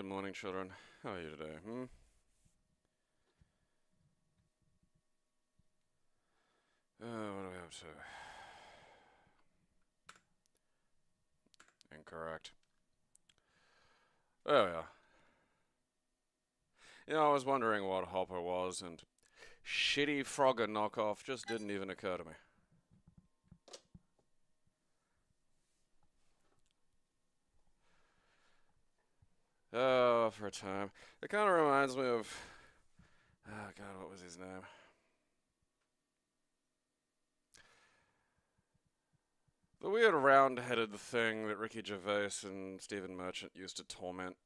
Good morning, children. How are you today, what are we up to? Incorrect. Oh, yeah. You know, I was wondering what Hopper was, and shitty Frogger knockoff just didn't even occur to me. Oh, for a time. It kind of reminds me of... Oh, God, what was his name? The weird round-headed thing that Ricky Gervais and Stephen Merchant used to torment.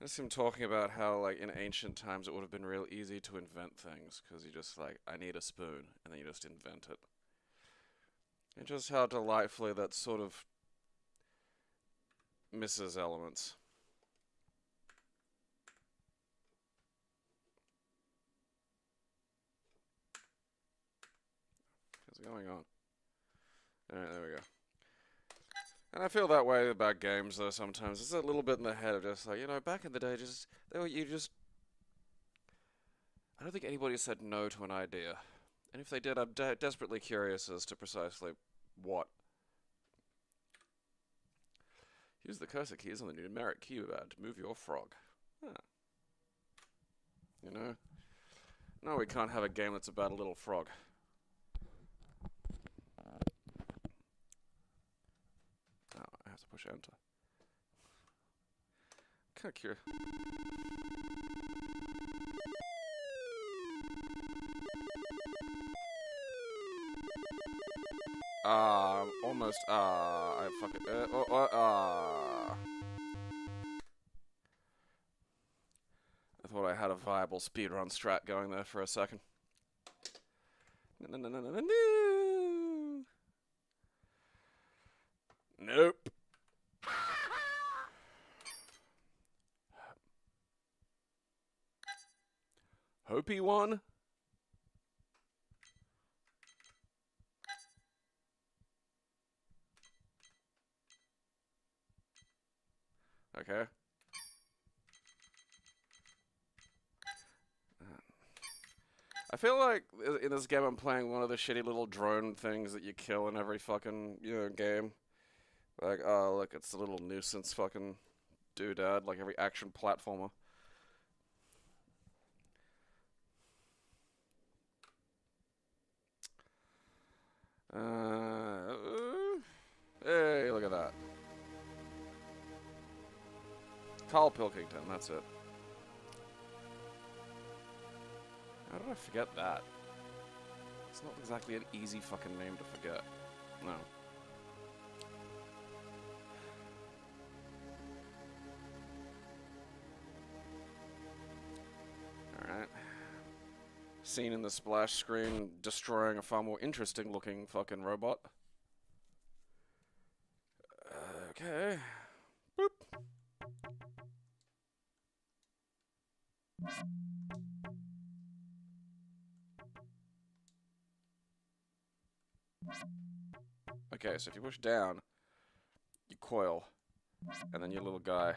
Just him talking about how, like, in ancient times it would have been real easy to invent things, because you just, like, I need a spoon, and then you just invent it. And just how delightfully that sort of misses elements. What's going on? Alright, there we go. And I feel that way about games, though, sometimes. It's a little bit in the head of just like, you know, back in the day, I don't think anybody said no to an idea. And if they did, I'm desperately curious as to precisely what. Use the cursor keys on the numeric keypad to move your frog. Huh. You know? No, we can't have a game that's about a little frog. Oh, I have to push enter. Kind of curious. Almost, I fucking, I thought I had a viable speedrun strat going there for a second. No. Nope. Hope he won? Okay. I feel like in this game I'm playing one of the shitty little drone things that you kill in every fucking, game. Like, oh, look, it's a little nuisance fucking doodad, like every action platformer. Hey, look at that. Carl Pilkington, that's it. How did I forget that? It's not exactly an easy fucking name to forget. No. Alright. Scene in the splash screen destroying a far more interesting looking fucking robot. Okay. Boop. Okay, so if you push down, you coil, and then your little guy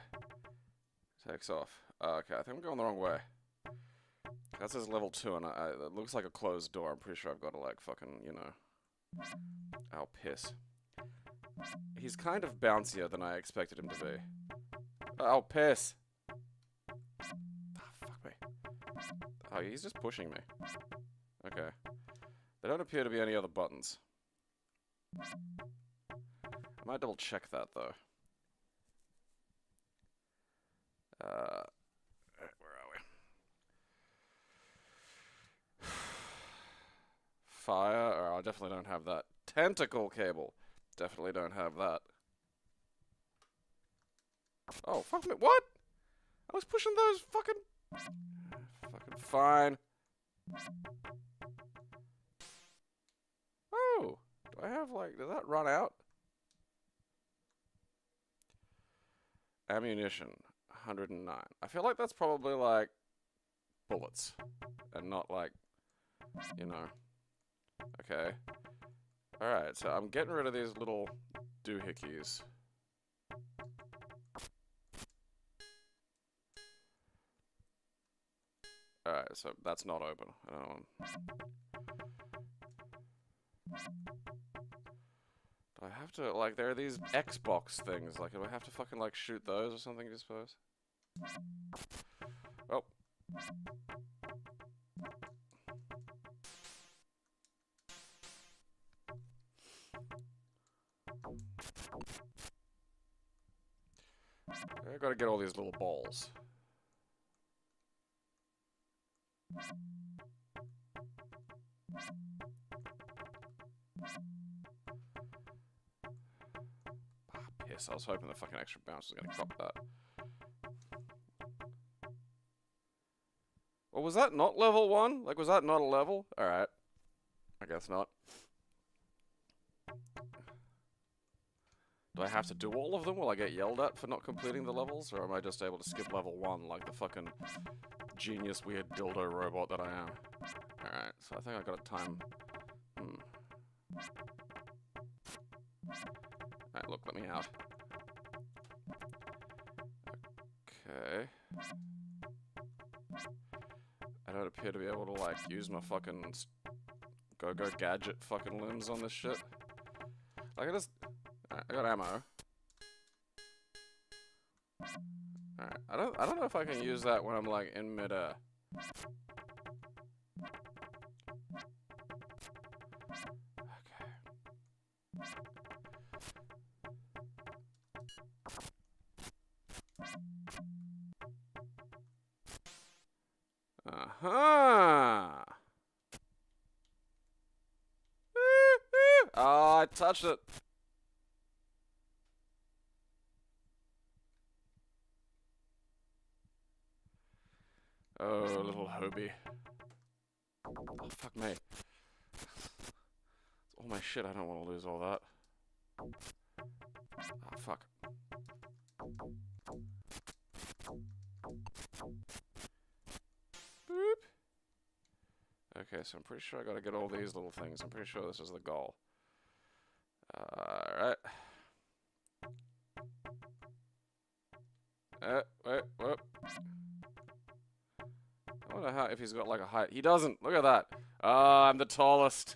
takes off. Okay, I think I'm going the wrong way. That says level 2, and it looks like a closed door. I'm pretty sure I've got to, like, fucking, Oh, piss. He's kind of bouncier than I expected him to be. Oh, piss! Oh, fuck me. Oh, he's just pushing me. Okay. There don't appear to be any other buttons. I might double check that, though. Where are we? Fire? Oh, I definitely don't have that. Tentacle cable. Definitely don't have that. Oh, fuck me. What? I was pushing those fucking... Fucking fine. Oh! Do I have, like... Does that run out? Ammunition. 109. I feel like that's probably, like... bullets. And not, like... Okay. Alright, so I'm getting rid of these little doohickeys. Alright, so that's not open. I don't know. Do I have to, like, there are these Xbox things. Like, do I have to fucking, like, shoot those or something, I suppose? Oh. I gotta get all these little balls. Piss, I was hoping the fucking extra bounce was gonna crop that. Well, was that not level 1? Like, was that not a level? Alright. I guess not. Do I have to do all of them? Will I get yelled at for not completing the levels? Or am I just able to skip level 1 like the fucking genius weird dildo robot that I am? Alright, so I think I got a time. Alright, look, let me out. Okay. I don't appear to be able to, like, use my fucking go-go gadget fucking limbs on this shit. Like, I just... Alright, I got ammo. Alright, I don't know if I can use that when I'm, like, in mid-air. Okay. Uh-huh! Oh, I touched it! Oh, little Hobie. Oh, fuck me. It's all my shit, I don't want to lose all that. Oh, fuck. Boop. Okay, so I'm pretty sure I gotta get all these little things. I'm pretty sure this is the goal. Alright. Wait, whoop. I wonder how, if he's got like a height. He doesn't! Look at that! Ah, I'm the tallest!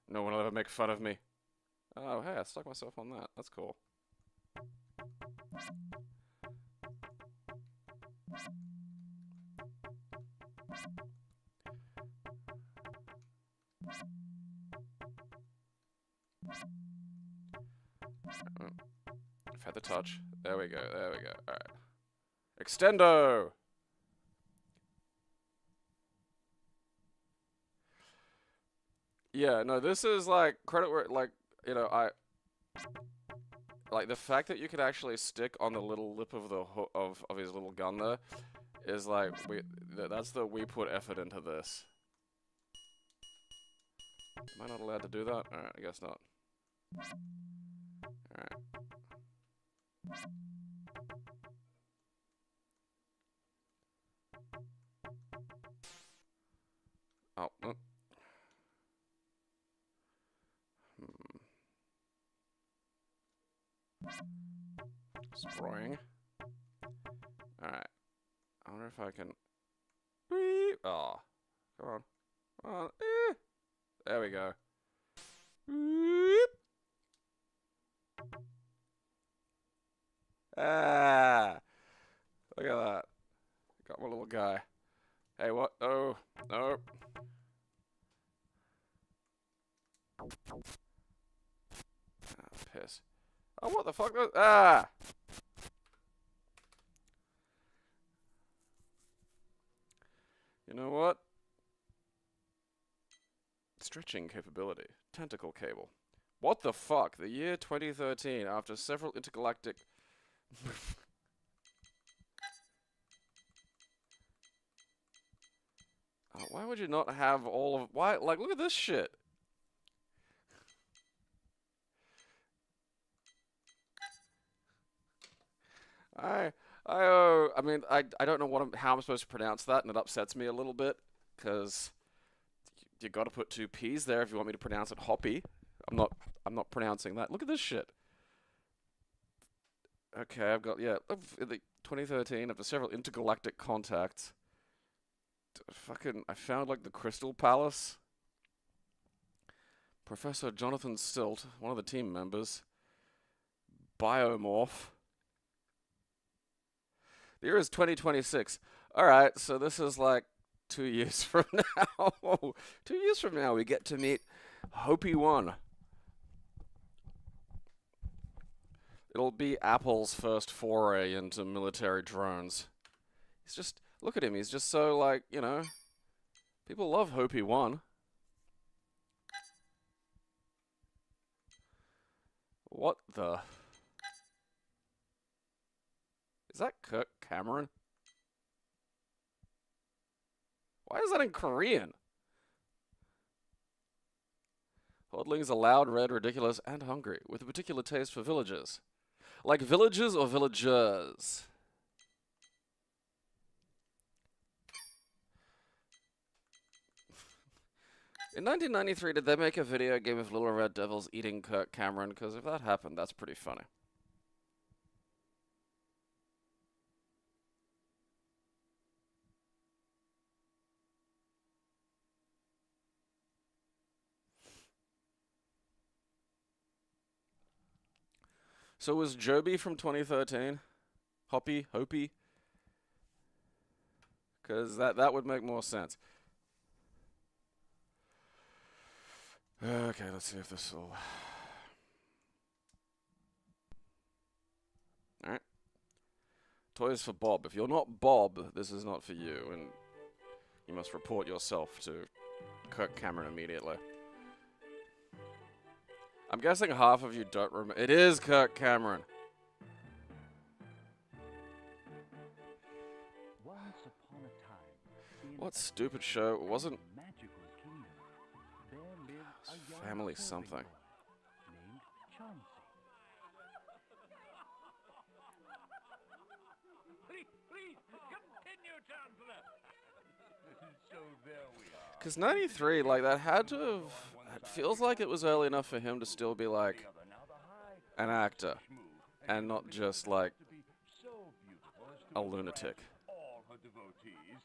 No one will ever make fun of me. Oh, hey, I stuck myself on that. That's cool. Feather touch. There we go, there we go. Alright. Extendo! Yeah, no, this is like credit where, like, you know, like the fact that you could actually stick on the little lip of the of his little gun there is like that's the we put effort into this. Am I not allowed to do that? Alright, I guess not. Alright. Oh. Spraying. Alright. I wonder if I can... Oh. Come on. Come on. There we go. Ah! Look at that. Got my little guy. Hey, what? Oh. No. Oh, piss. Oh, what the fuck? Ah! You know what? Stretching capability. Tentacle cable. What the fuck? The year 2013, after several intergalactic... Oh, why would you not have all of... Why? Like, look at this shit. I mean, I don't know how I'm supposed to pronounce that, and it upsets me a little bit, because you got to put 2 P's there if you want me to pronounce it hoppy. I'm not pronouncing that. Look at this shit. Okay, I've got, yeah, the 2013, after several intergalactic contacts. I found like the Crystal Palace. Professor Jonathan Stilt, one of the team members. Biomorph. The year is 2026. Alright, so this is like 2 years from now. 2 years from now, we get to meet Hopi 1. It'll be Apple's first foray into military drones. He's just, look at him, he's just so like, you know, people love Hopi 1. What the? Is that Kirk Cameron? Why is that in Korean? Hodlings are loud, red, ridiculous, and hungry, with a particular taste for villagers. Like villagers or villagers? In 1993, did they make a video game of Little Red Devils eating Kirk Cameron? Because if that happened, that's pretty funny. So was Joby from 2013? Hoppy? Hopi? Because that would make more sense. Okay, let's see if this will... Alright. Toys for Bob. If you're not Bob, this is not for you, and you must report yourself to Kirk Cameron immediately. I'm guessing half of you don't remember. It is Kirk Cameron. Once upon a time, What stupid show? It wasn't magical kingdom, there lived a young Family serving something. boy named Chauncey. Please, continue, Chancellor. So there we are. Because 93, like, that had to have... It feels like it was early enough for him to still be, like, an actor. And not just, like, a lunatic. All her devotees.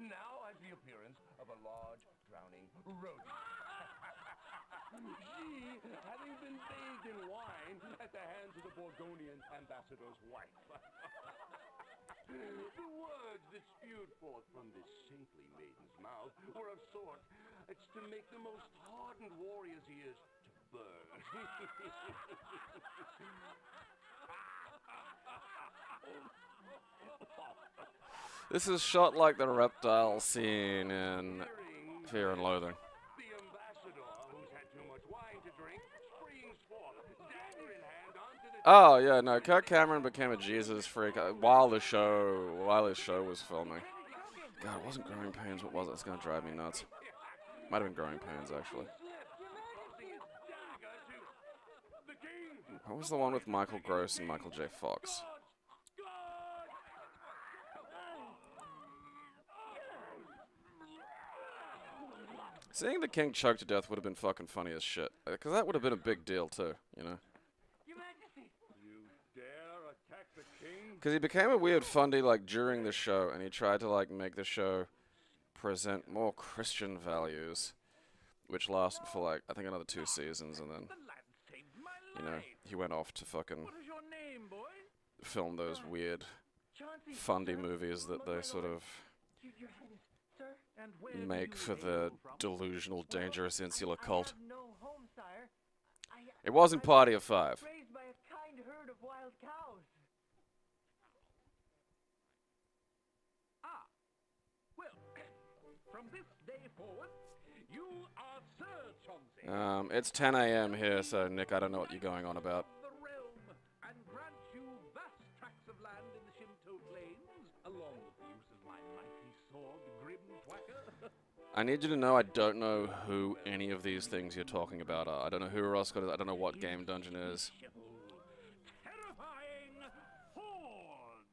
Now has the appearance of a large, drowning rodent. She, having been bathed in wine at the hands of the Borgonian ambassador's wife. The words that spewed forth from this saintly maiden's mouth were of sort as to make the most hardened warriors' ears to burn. This is shot like the reptile scene in Fear and Loathing. The ambassador, who's had too much wine to drink, springs forth, dagger in hand, onto the... Oh, yeah, no, Kirk Cameron became a Jesus freak while this show was filming. God, it wasn't Growing Pains, what was it? It's gonna drive me nuts. Might have been Growing Pains, actually. What was the one with Michael Gross and Michael J. Fox? Seeing the king choke to death would have been fucking funny as shit. Because that would have been a big deal, too, you know? Your Majesty! You dare attack the king? Because he became a weird fundy, like, during the show, and he tried to, like, make the show present more Christian values, which lasted for, like, I think another 2 seasons, and then, The lad saved my you know, life. he went off to fucking What is your name, boy? film those weird, Chauncey, fundy sir. movies that they sort of Your Highness, sir. And where do make you for hail the from? delusional, dangerous, insular I cult. have no home, sire. It wasn't I Party of was 5. raised by a kind herd of wild cows. Ah, well, from this day forward, you are Sir Chauncey. It's 10 a.m. here, so Nick, I don't know what you're going on about. Of the realm, and grant you vast tracts of land in the Shinto plains, along with the use of my mighty sword, the Grim Twacker. I need you to know I don't know who any of these things you're talking about are. I don't know who Roscoe is. I don't know what game dungeon is. Terrifying horde.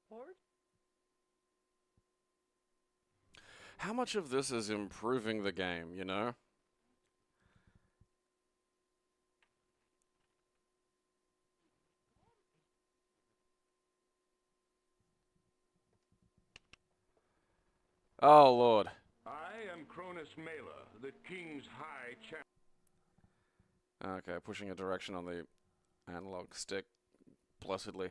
Horde? How much of this is improving the game, you know? Oh, Lord. I am Cronus Mela, the King's High Champion. Okay, pushing a direction on the analog stick, blessedly.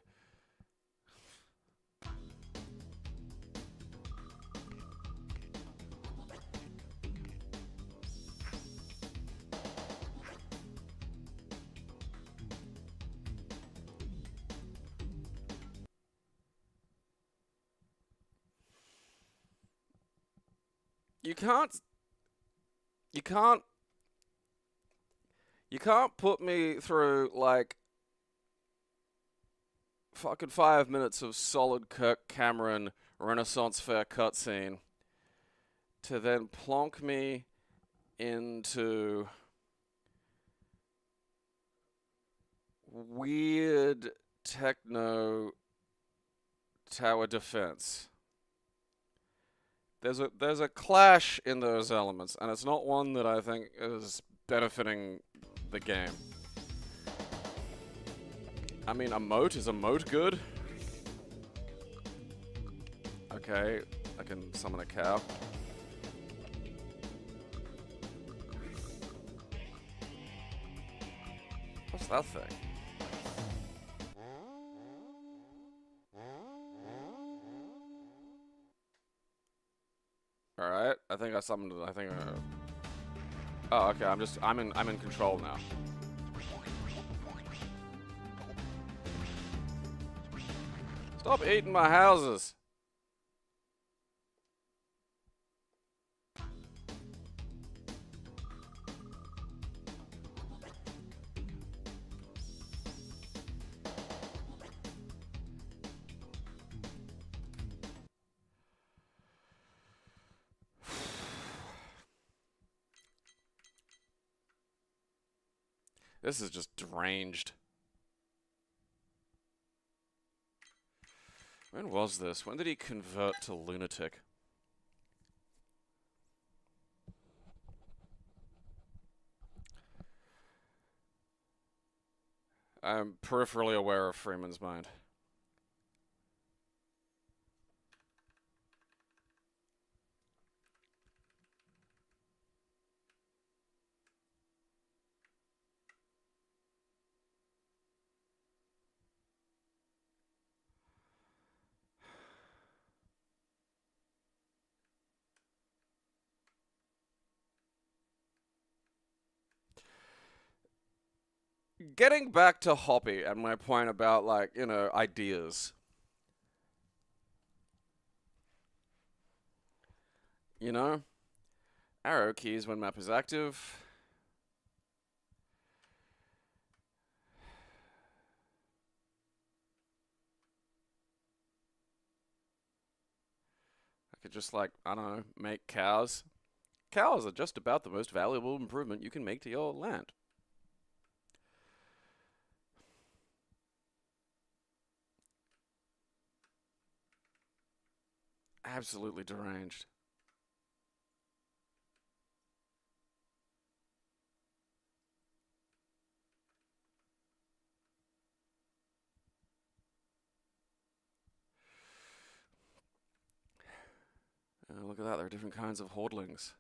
You can't put me through, like, fucking 5 minutes of solid Kirk Cameron Renaissance Fair cutscene to then plonk me into weird techno tower defense. There's a clash in those elements, and it's not one that I think is benefiting the game. I mean, a moat? Is a moat good? Okay, I can summon a cow. What's that thing? Alright, I think I summoned it. I think oh, okay, I'm in control now. Stop eating my houses. This is just deranged. When was this? When did he convert to lunatic? I'm peripherally aware of Freeman's mind. Getting back to Hoppy and my point about, like, you know, ideas. You know? Arrow keys when map is active. I could just, like, I don't know, make cows. Cows are just about the most valuable improvement you can make to your land. Absolutely deranged. Look at that, there are different kinds of hordlings.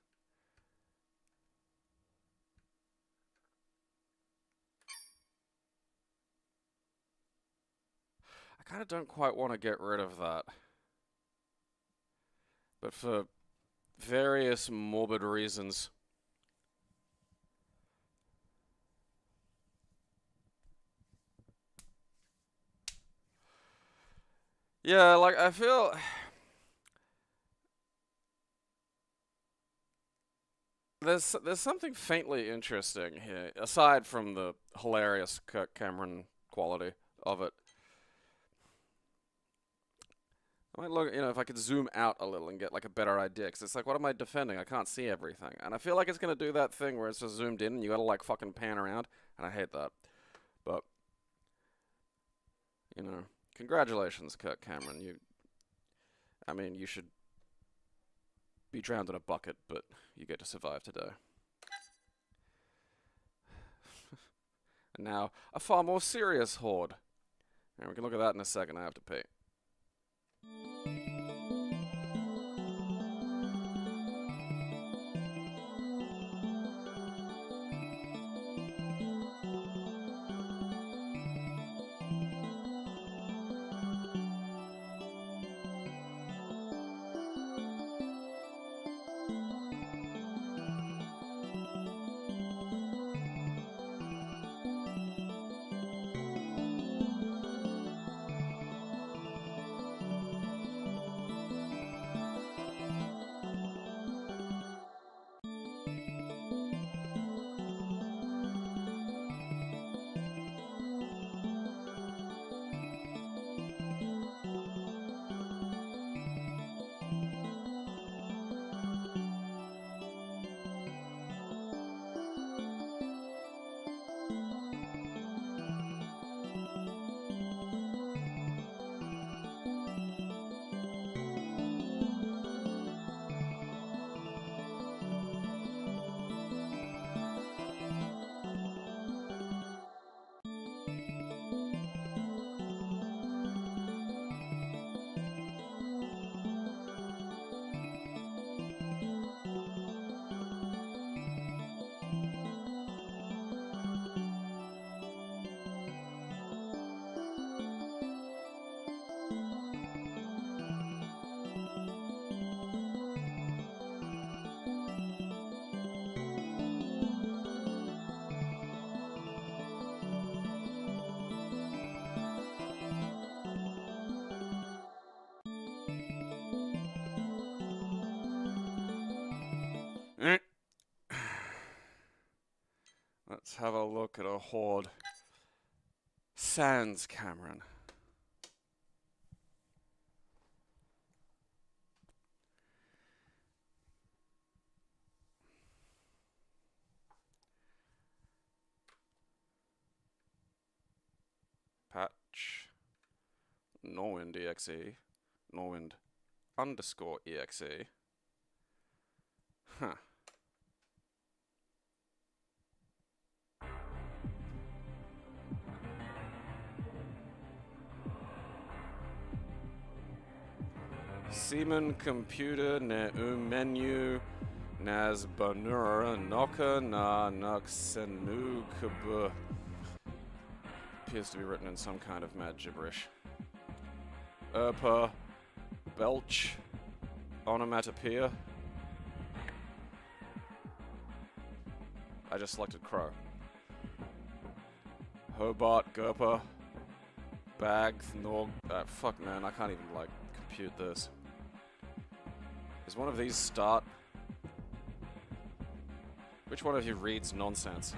I kind of don't quite want to get rid of that. But for various morbid reasons. Yeah, like, I feel... There's something faintly interesting here, aside from the hilarious Kirk Cameron quality of it. I might look, you know, if I could zoom out a little and get, like, a better idea, because it's like, what am I defending? I can't see everything. And I feel like it's going to do that thing where it's just zoomed in and you got to, like, fucking pan around, and I hate that. But, you know, congratulations, Kirk Cameron. I mean, you should be drowned in a bucket, but you get to survive today. And now, a far more serious horde. And we can look at that in a second. I have to pee. have a look at a horde. Sans Cameron. Patch. Norwind exe. Norwind underscore exe. Huh. Seaman computer ne menu nas banura noka na nuxenu kubu. Appears to be written in some kind of mad gibberish. Belch onomatopoeia. I just selected crow. Hobart Gerpa. Bag Nog. Fuck man, I can't even like compute this. Does one of these start? Which one of you reads nonsense?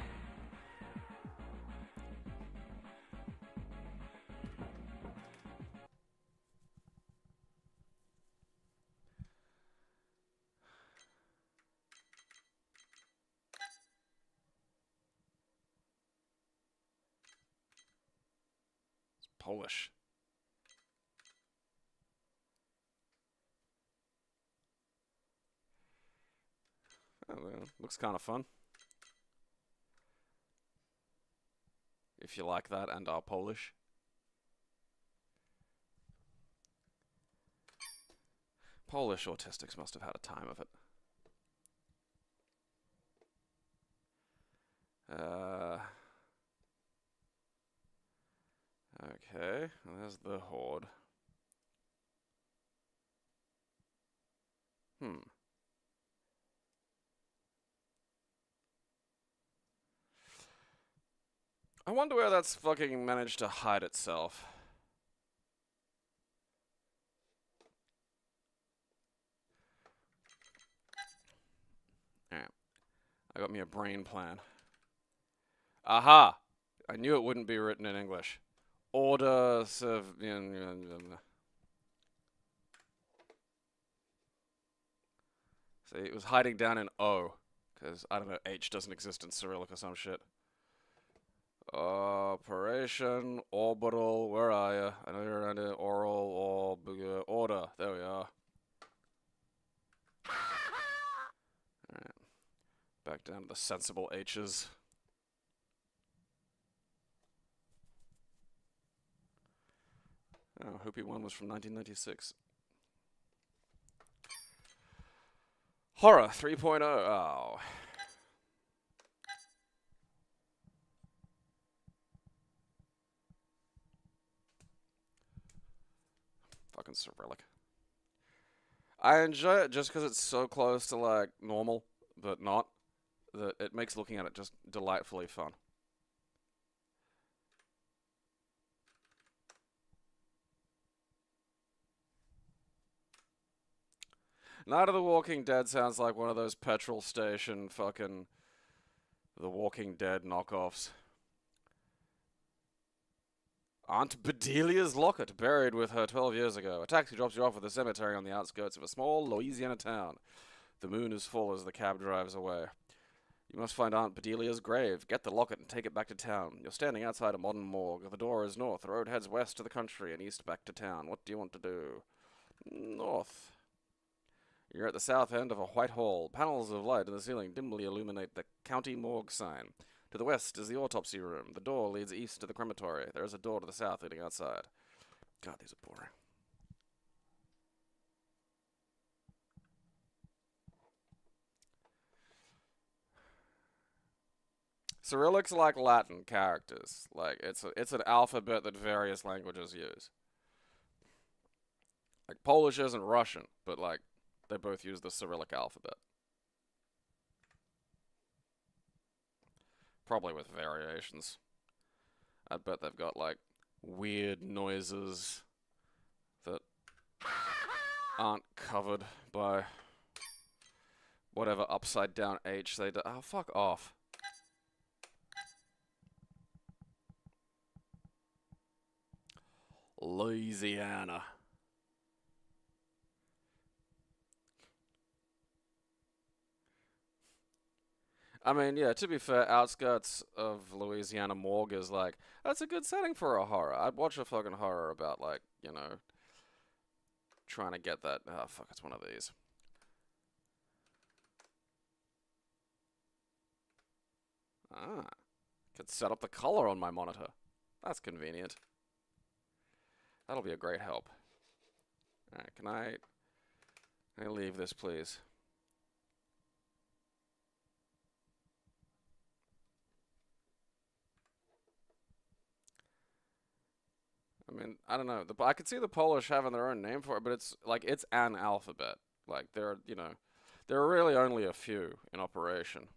It's Polish. Oh, well, looks kind of fun. If you like that and are Polish. Polish autistics must have had a time of it. Okay, well, there's the horde. I wonder where that's fucking managed to hide itself. Alright. I got me a brain plan. Aha! I knew it wouldn't be written in English. Order See, it was hiding down in O. Because, I don't know, H doesn't exist in Cyrillic or some shit. Operation, orbital, where are you? I know you're under oral, order. There we are. Alright. Back down to the sensible H's. Oh, Hoopy 1 was from 1996. Horror 3.0. Oh. Fucking Cyrillic. I enjoy it just because it's so close to, like, normal, but not. That it makes looking at it just delightfully fun. Night of the Walking Dead sounds like one of those petrol station fucking The Walking Dead knockoffs. Aunt Bedelia's locket, buried with her 12 years ago. A taxi drops you off at the cemetery on the outskirts of a small Louisiana town. The moon is full as the cab drives away. You must find Aunt Bedelia's grave, get the locket, and take it back to town. You're standing outside a modern morgue. The door is north. The road heads west to the country and east back to town. What do you want to do? North. You're at the south end of a white hall. Panels of light in the ceiling dimly illuminate the county morgue sign. To the west is the autopsy room. The door leads east to the crematory. There is a door to the south leading outside. God, these are boring. Cyrillic's like Latin characters. Like, it's an alphabet that various languages use. Like, Polish isn't Russian, but, like, they both use the Cyrillic alphabet. Probably with variations. I bet they've got, like, weird noises that aren't covered by whatever upside down H they do. Oh, fuck off. Louisiana. I mean, yeah, to be fair, outskirts of Louisiana morgue is like, that's a good setting for a horror. I'd watch a fucking horror about, like, you know, trying to get that. Oh, fuck, it's one of these. Ah, could set up the color on my monitor. That's convenient. That'll be a great help. Alright, can I leave this, please? I mean, I don't know. I could see the Polish having their own name for it, but it's like it's an alphabet. Like there are really only a few in operation.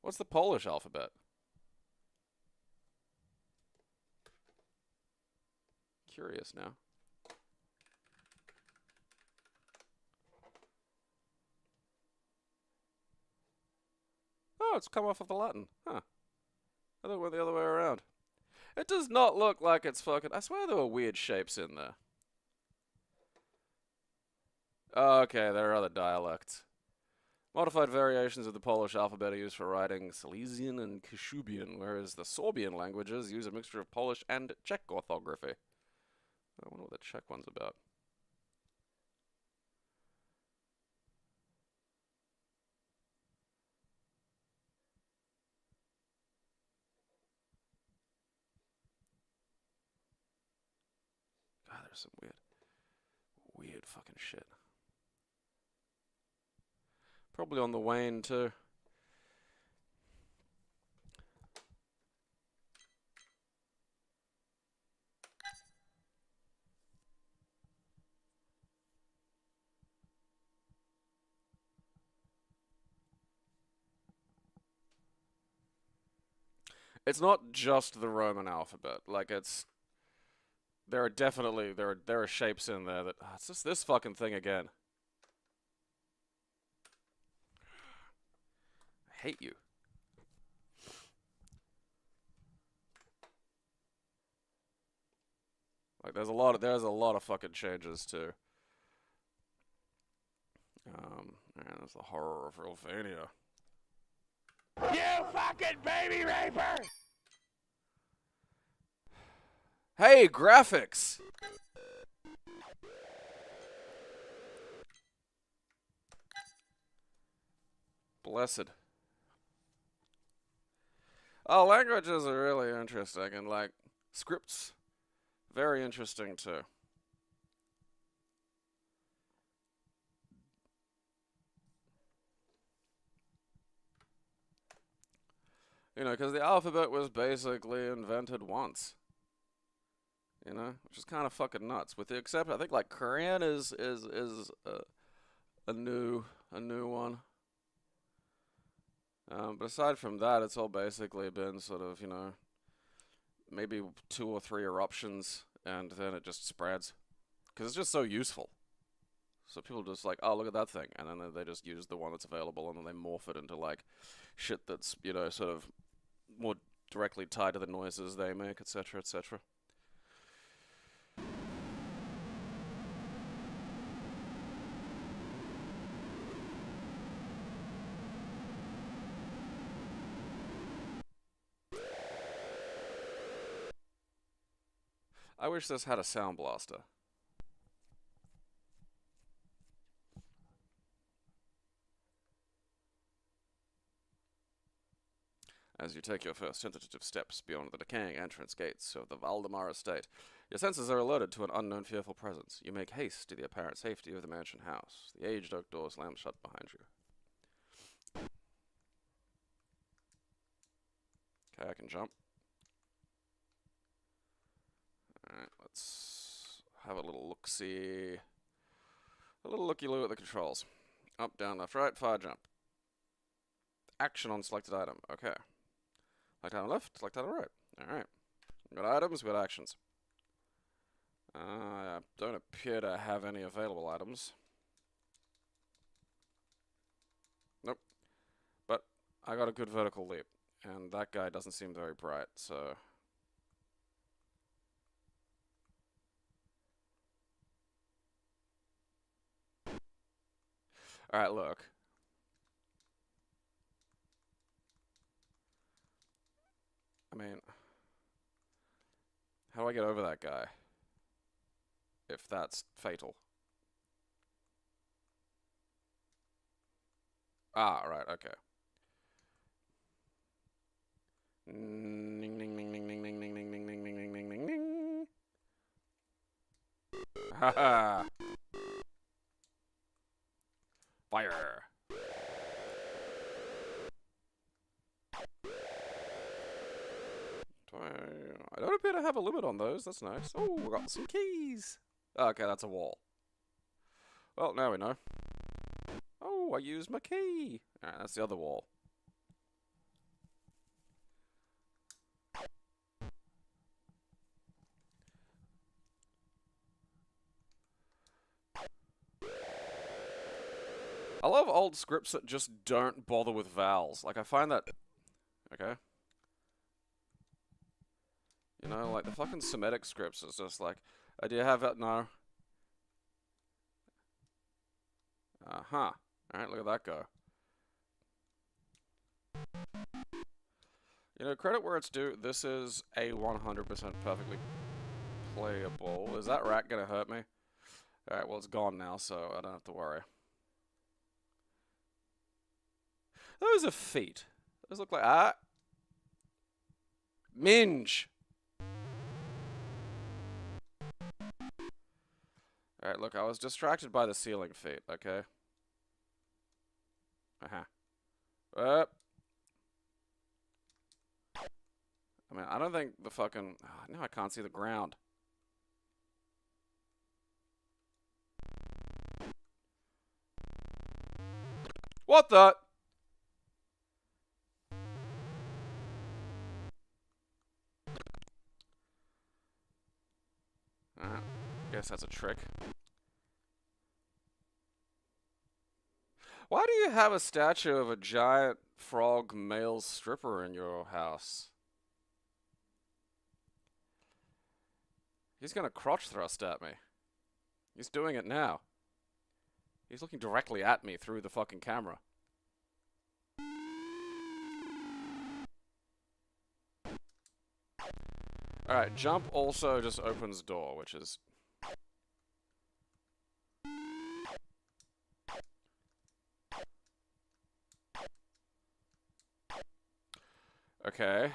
What's the Polish alphabet? Curious now. Oh, it's come off of the Latin. Huh. I thought it went the other way around. It does not look like it's fucking... I swear there were weird shapes in there. Oh, okay, there are other dialects. Modified variations of the Polish alphabet are used for writing Silesian and Kashubian, whereas the Sorbian languages use a mixture of Polish and Czech orthography. I wonder what the Czech one's about. God, there's some weird fucking shit. Probably on the wane, too. It's not just the Roman alphabet. Like, it's... There are definitely... There are shapes in there that... it's just this fucking thing again. I hate you. Like, there's a lot of fucking changes, too. Man, that's the horror of Realvania. You fucking baby raper! Hey, graphics! Blessed. Oh, languages are really interesting, and, like, scripts, very interesting, too. You know, because the alphabet was basically invented once. You know, which is kind of fucking nuts. With the exception, I think like Korean is a new one. But aside from that, it's all basically been sort of, you know, maybe 2 or 3 eruptions, and then it just spreads because it's just so useful. So people just like, oh, look at that thing, and then they just use the one that's available, and then they morph it into like shit that's, you know, sort of more directly tied to the noises they make, etc., etc. I wish this had a sound blaster. As you take your first tentative steps beyond the decaying entrance gates of the Valdemar estate, your senses are alerted to an unknown fearful presence. You make haste to the apparent safety of the mansion house. The aged oak door slams shut behind you. Okay, I can jump. Alright, let's have a little look-see. A little looky-loo at the controls. Up, down, left, right, fire, jump. Action on selected item. Okay. Select item left, select item right. Alright. We've got items, we've got actions. I don't appear to have any available items. Nope. But I got a good vertical leap. And that guy doesn't seem very bright, so... Alright, look. I mean... How do I get over that guy? If that's fatal. Ah, right, okay. Ning, ning, ning, ning, ning, ning, ning, ning, ning, ning, ning, ning, ning, ning, ning. Haha! Fire! I don't appear to have a limit on those, that's nice. Oh, we got some keys! Okay, that's a wall. Well, now we know. Oh, I used my key! Alright, that's the other wall. I love old scripts that just don't bother with vowels. Like, I find that... Okay. You know, like, the fucking Semitic scripts is just like, do you have that? No. Uh-huh. Alright, look at that go. You know, credit where it's due, this is a 100% perfectly playable. Is that rat gonna hurt me? Alright, well, it's gone now, so I don't have to worry. Those are feet. Those look like... Ah! Minge! Alright, look, I was distracted by the ceiling feet, okay? Uh-huh. I mean, I don't think the fucking... Oh, now I can't see the ground. What the... Guess that's a trick. Why do you have a statue of a giant frog male stripper in your house? He's gonna crotch thrust at me. He's doing it now. He's looking directly at me through the fucking camera. Alright, jump also just opens door, which is... Okay.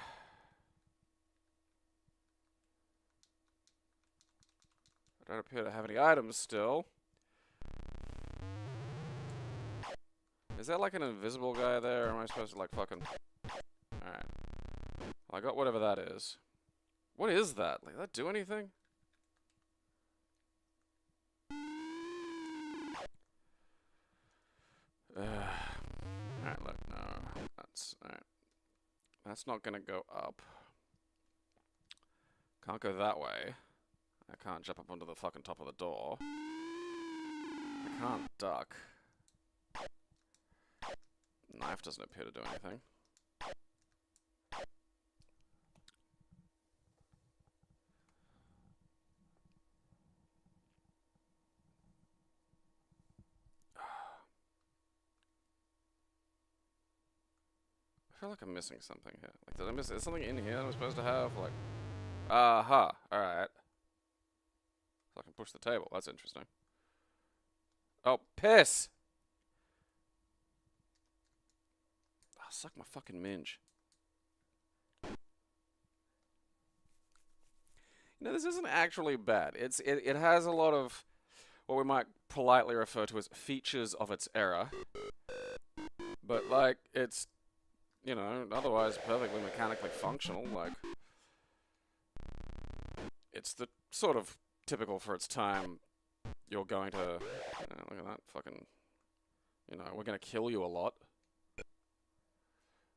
I don't appear to have any items still. Is that like an invisible guy there, or am I supposed to like fucking... Alright. Well, I got whatever that is. What is that? Like, does that do anything? Alright, look, no. That's... Alright. That's not gonna go up. Can't go that way. I can't jump up onto the fucking top of the door. I can't duck. Knife doesn't appear to do anything. I feel like I'm missing something here. Like, did I miss... Is something in here I'm supposed to have? Like... Aha! Alright. So I can push the table. That's interesting. Oh, piss! Oh, suck my fucking minge. You know, this isn't actually bad. It has a lot of what we might politely refer to as features of its era. But, like, it's... You know, otherwise perfectly mechanically functional, like... It's the sort of typical for its time, you're going to... look at that fucking... You know, we're gonna kill you a lot.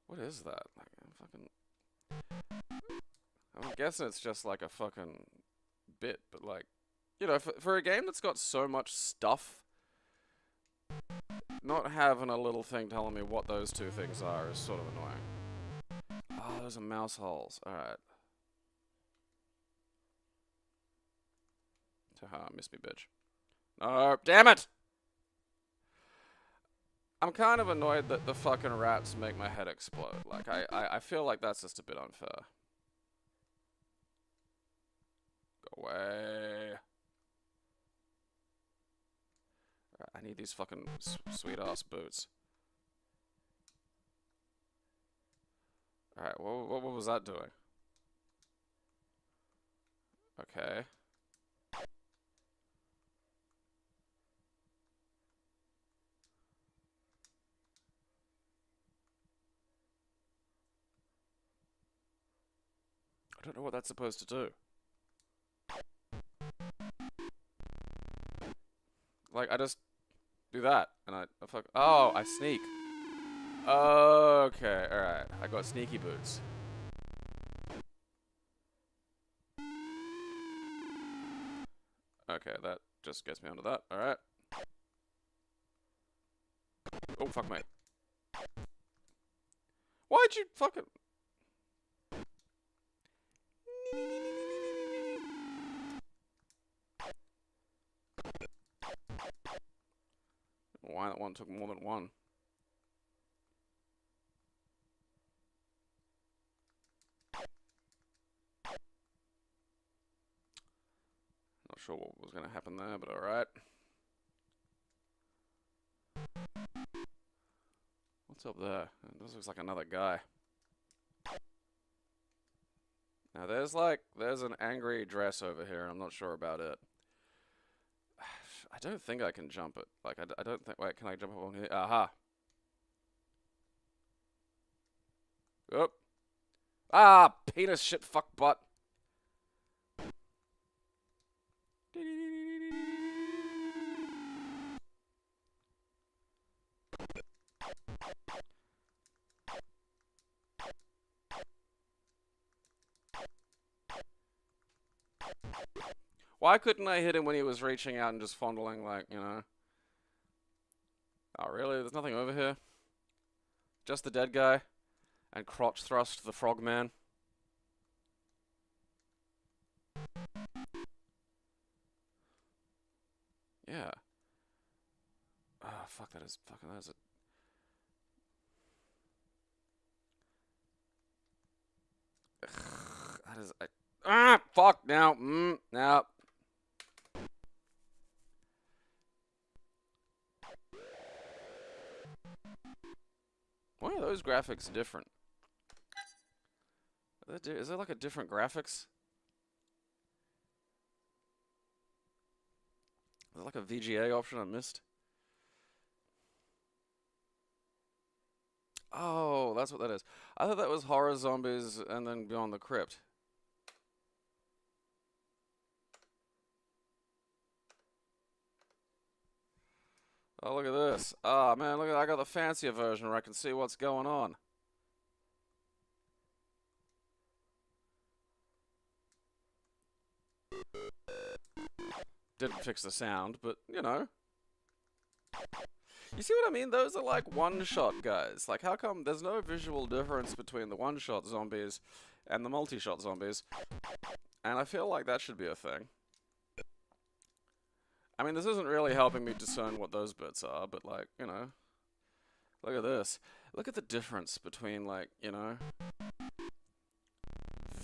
What is that? Like, I'm guessing it's just like a fucking bit, but like... You know, for a game that's got so much stuff... Not having a little thing telling me what those two things are is sort of annoying. those are mouse holes. Alright. Haha, miss me, bitch. No, damn it! I'm kind of annoyed that the fucking rats make my head explode. Like, I feel like that's just a bit unfair. Go away. I need these fucking sweet-ass boots. Alright, what was that doing? Okay. I don't know what that's supposed to do. Like, I just do that, and I fuck. Oh, I sneak. Okay, alright. I got sneaky boots. Okay, that just gets me onto that. Alright. Oh, fuck me. Why'd you fucking... Why that one took more than one? Not sure what was going to happen there, but alright. What's up there? This looks like another guy. Now there's an angry dress over here, and I'm not sure about it. I don't think I can jump it. Like, I don't think... Wait, can I jump up on here? Aha! Oop! Ah! Penis shit fuck butt! Why couldn't I hit him when he was reaching out and just fondling, like, you know? Oh, really? There's nothing over here? Just the dead guy? And crotch thrust the frogman? Yeah. Oh, fuck, that is a... That is... fuck, now, now. Why are those graphics different? Is there like a different graphics? Is there like a VGA option I missed? Oh, that's what that is. I thought that was horror zombies and then Beyond the Crypt. Oh, look at this. Oh, man, look at I got the fancier version where I can see what's going on. Didn't fix the sound, but, you know. You see what I mean? Those are like one-shot guys. Like, how come there's no visual difference between the one-shot zombies and the multi-shot zombies? And I feel like that should be a thing. I mean, this isn't really helping me discern what those bits are, but, like, you know. Look at this. Look at the difference between, like, you know.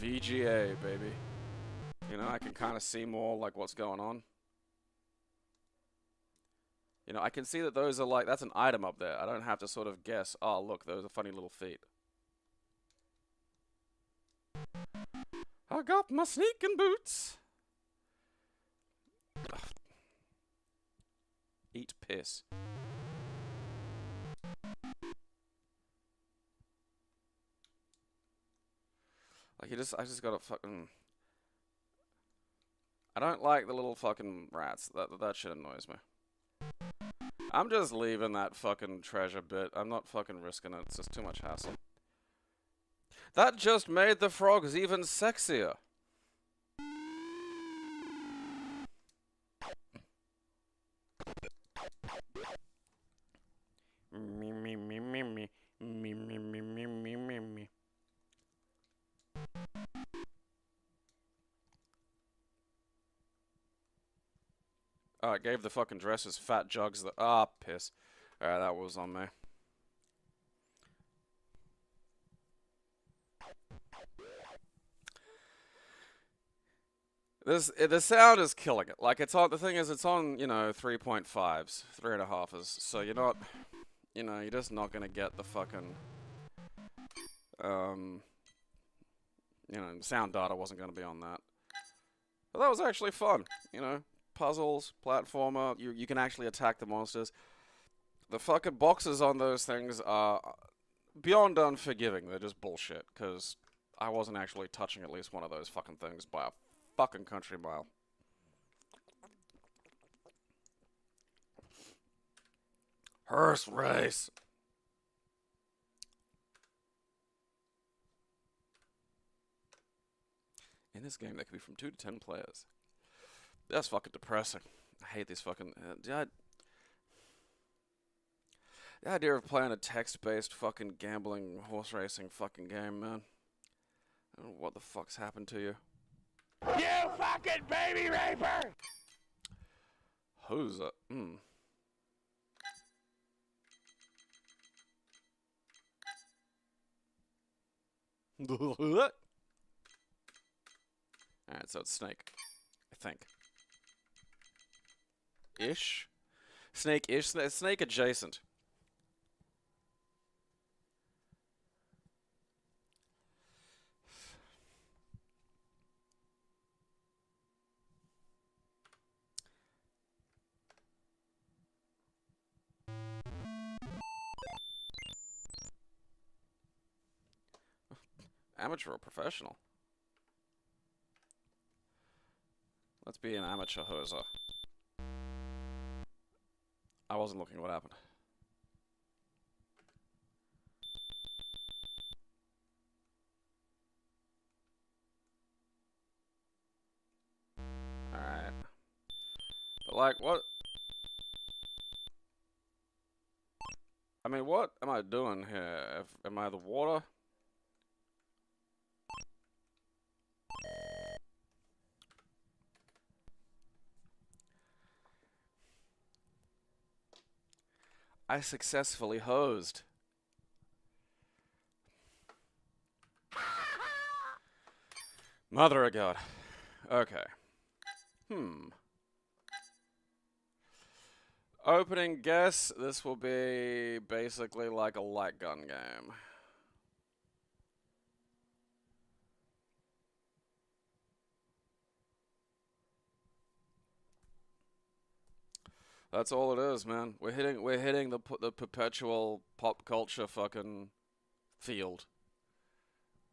VGA, baby. You know, I can kind of see more, like, what's going on. You know, I can see that those are, like, that's an item up there. I don't have to sort of guess, oh, look, those are funny little feet. I got my sneaking boots. Ugh. Eat piss. Like, I just gotta fucking... I don't like the little fucking rats. That shit annoys me. I'm just leaving that fucking treasure bit. I'm not fucking risking it. It's just too much hassle. That just made the frogs even sexier. Me. Oh, it gave the fucking dresses fat jugs that. Ah, piss. Alright, that was on me. The sound is killing it. Like, it's on. The thing is, it's on, 3.5s, 3.5s. So you're not, you're just not gonna get the fucking, sound data wasn't gonna be on that. But that was actually fun. Puzzles, platformer. You can actually attack the monsters. The fucking boxes on those things are beyond unforgiving. They're just bullshit. Because I wasn't actually touching at least one of those fucking things by a fucking country mile. Hearse race. In this game, that could be from 2 to 10 players. That's fucking depressing. I hate these fucking... the idea of playing a text-based fucking gambling horse racing fucking game, man. I don't know what the fuck's happened to you. You fucking baby raper! Who's that? Alright, so it's Snake. I think. Ish? Snake-ish? Snake adjacent. Amateur or professional? Let's be an amateur hoser. I wasn't looking at what happened. Alright. But like, what? I mean, what am I doing here? Am I the water? I successfully hosed. Mother of God. Okay. Opening guess, this will be basically like a light gun game. That's all it is, man. We're hitting the perpetual pop culture fucking field.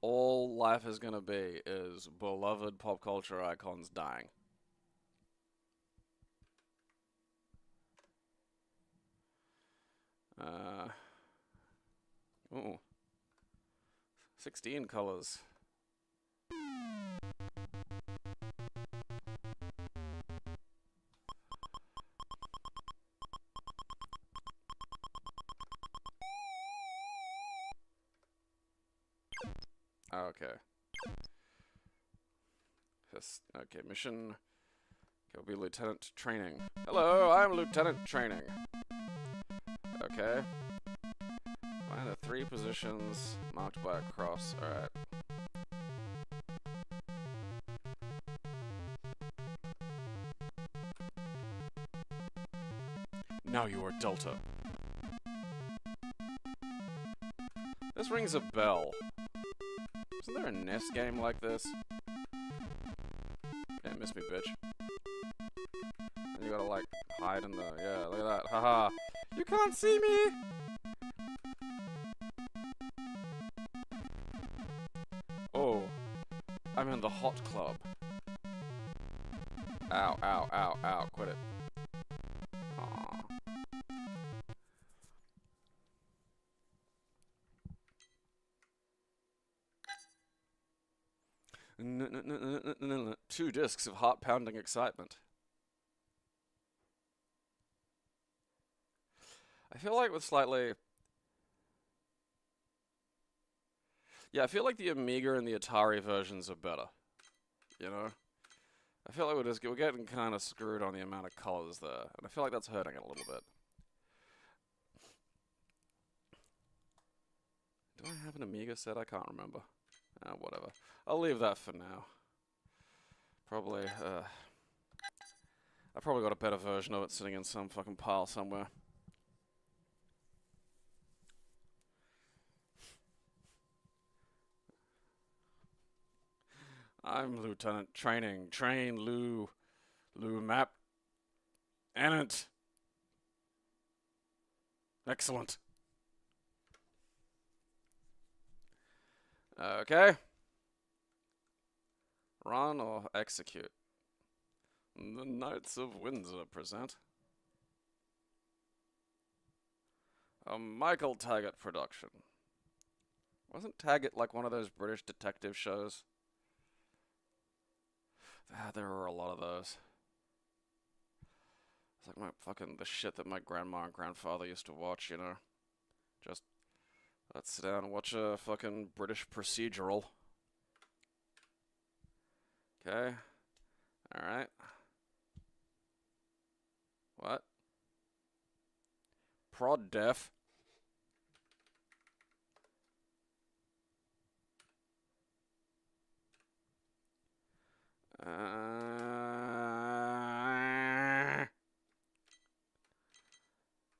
All life is gonna be is beloved pop culture icons dying. Ooh. 16 colors. Okay. Okay, mission. Go be Lieutenant Training. Hello, I'm Lieutenant Training. Okay. Find the 3 positions marked by a cross. Alright. Now you are Delta. This rings a bell. Isn't there a NES game like this? Yeah, miss me, bitch. And you gotta, like, hide in the... Yeah, look at that. Haha. You can't see me! Oh. I'm in the hot club. Ow, ow, ow, ow. Quit it. Aww. Two discs of heart-pounding excitement. I feel like with slightly... Yeah, I feel like the Amiga and the Atari versions are better. You know? I feel like we're getting kind of screwed on the amount of colors there, and I feel like that's hurting it a little bit. Do I have an Amiga set? I can't remember. Whatever. I'll leave that for now. Probably, I probably got a better version of it sitting in some fucking pile somewhere. I'm Lieutenant Training. Train Lou Map. Anant. Excellent. Okay. Run or execute. The Knights of Windsor present a Michael Taggart production. Wasn't Taggart like one of those British detective shows? There were a lot of those. It's like the shit that my grandma and grandfather used to watch, you know? Just, let's sit down and watch a fucking British procedural. Okay. Alright. What? Prod def.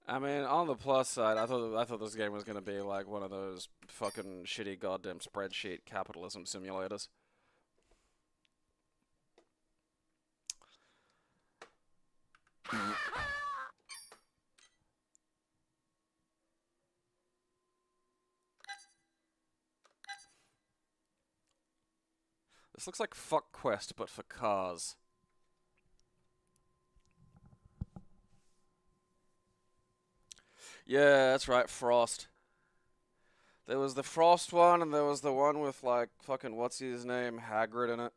I mean, on the plus side, I thought this game was gonna be like one of those fucking shitty goddamn spreadsheet capitalism simulators. This looks like Fuck Quest, but for cars. Yeah, that's right, Frost. There was the Frost one, and there was the one with, like, fucking, what's his name, Hagrid in it.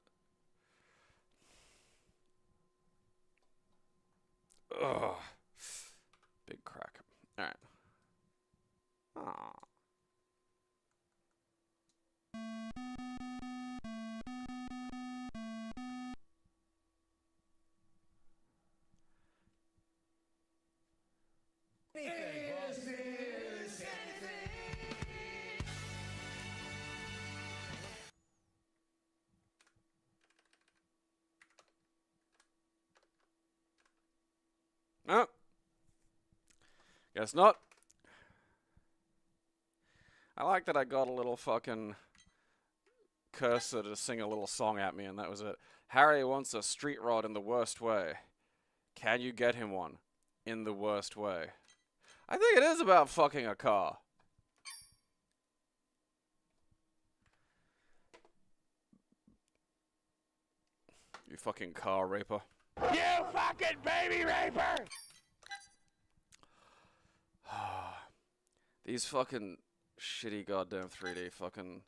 Ugh. Big crack. Alright. Aww. No. Guess not. I like that I got a little fucking cursor to sing a little song at me, and that was it. Harry wants a street rod in the worst way. Can you get him one? In the worst way. I think it is about fucking a car. You fucking car raper. You fucking baby raper! These fucking shitty goddamn 3D fucking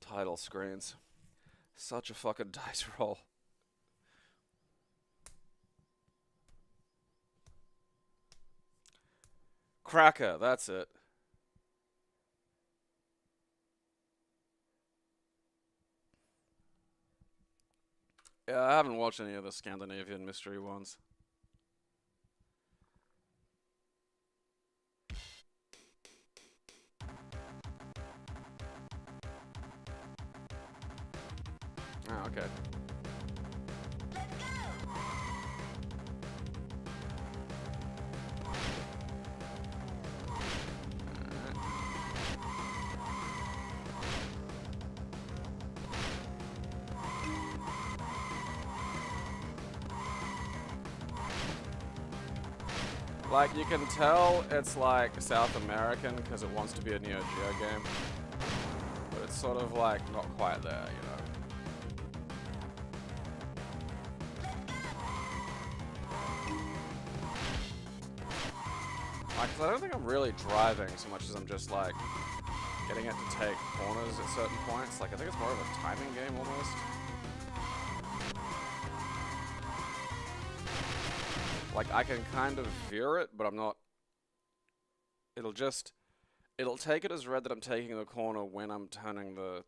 title screens. Such a fucking dice roll. Cracker, that's it. Yeah, I haven't watched any of the Scandinavian mystery ones. Oh, okay. Like, you can tell it's like South American because it wants to be a Neo Geo game. But it's sort of like not quite there, you know. Like, 'cause I don't think I'm really driving so much as I'm just like getting it to take corners at certain points. Like, I think it's more of a timing game almost. Like, I can kind of veer it, but I'm not... It'll take it as read that I'm taking the corner when I'm turning the...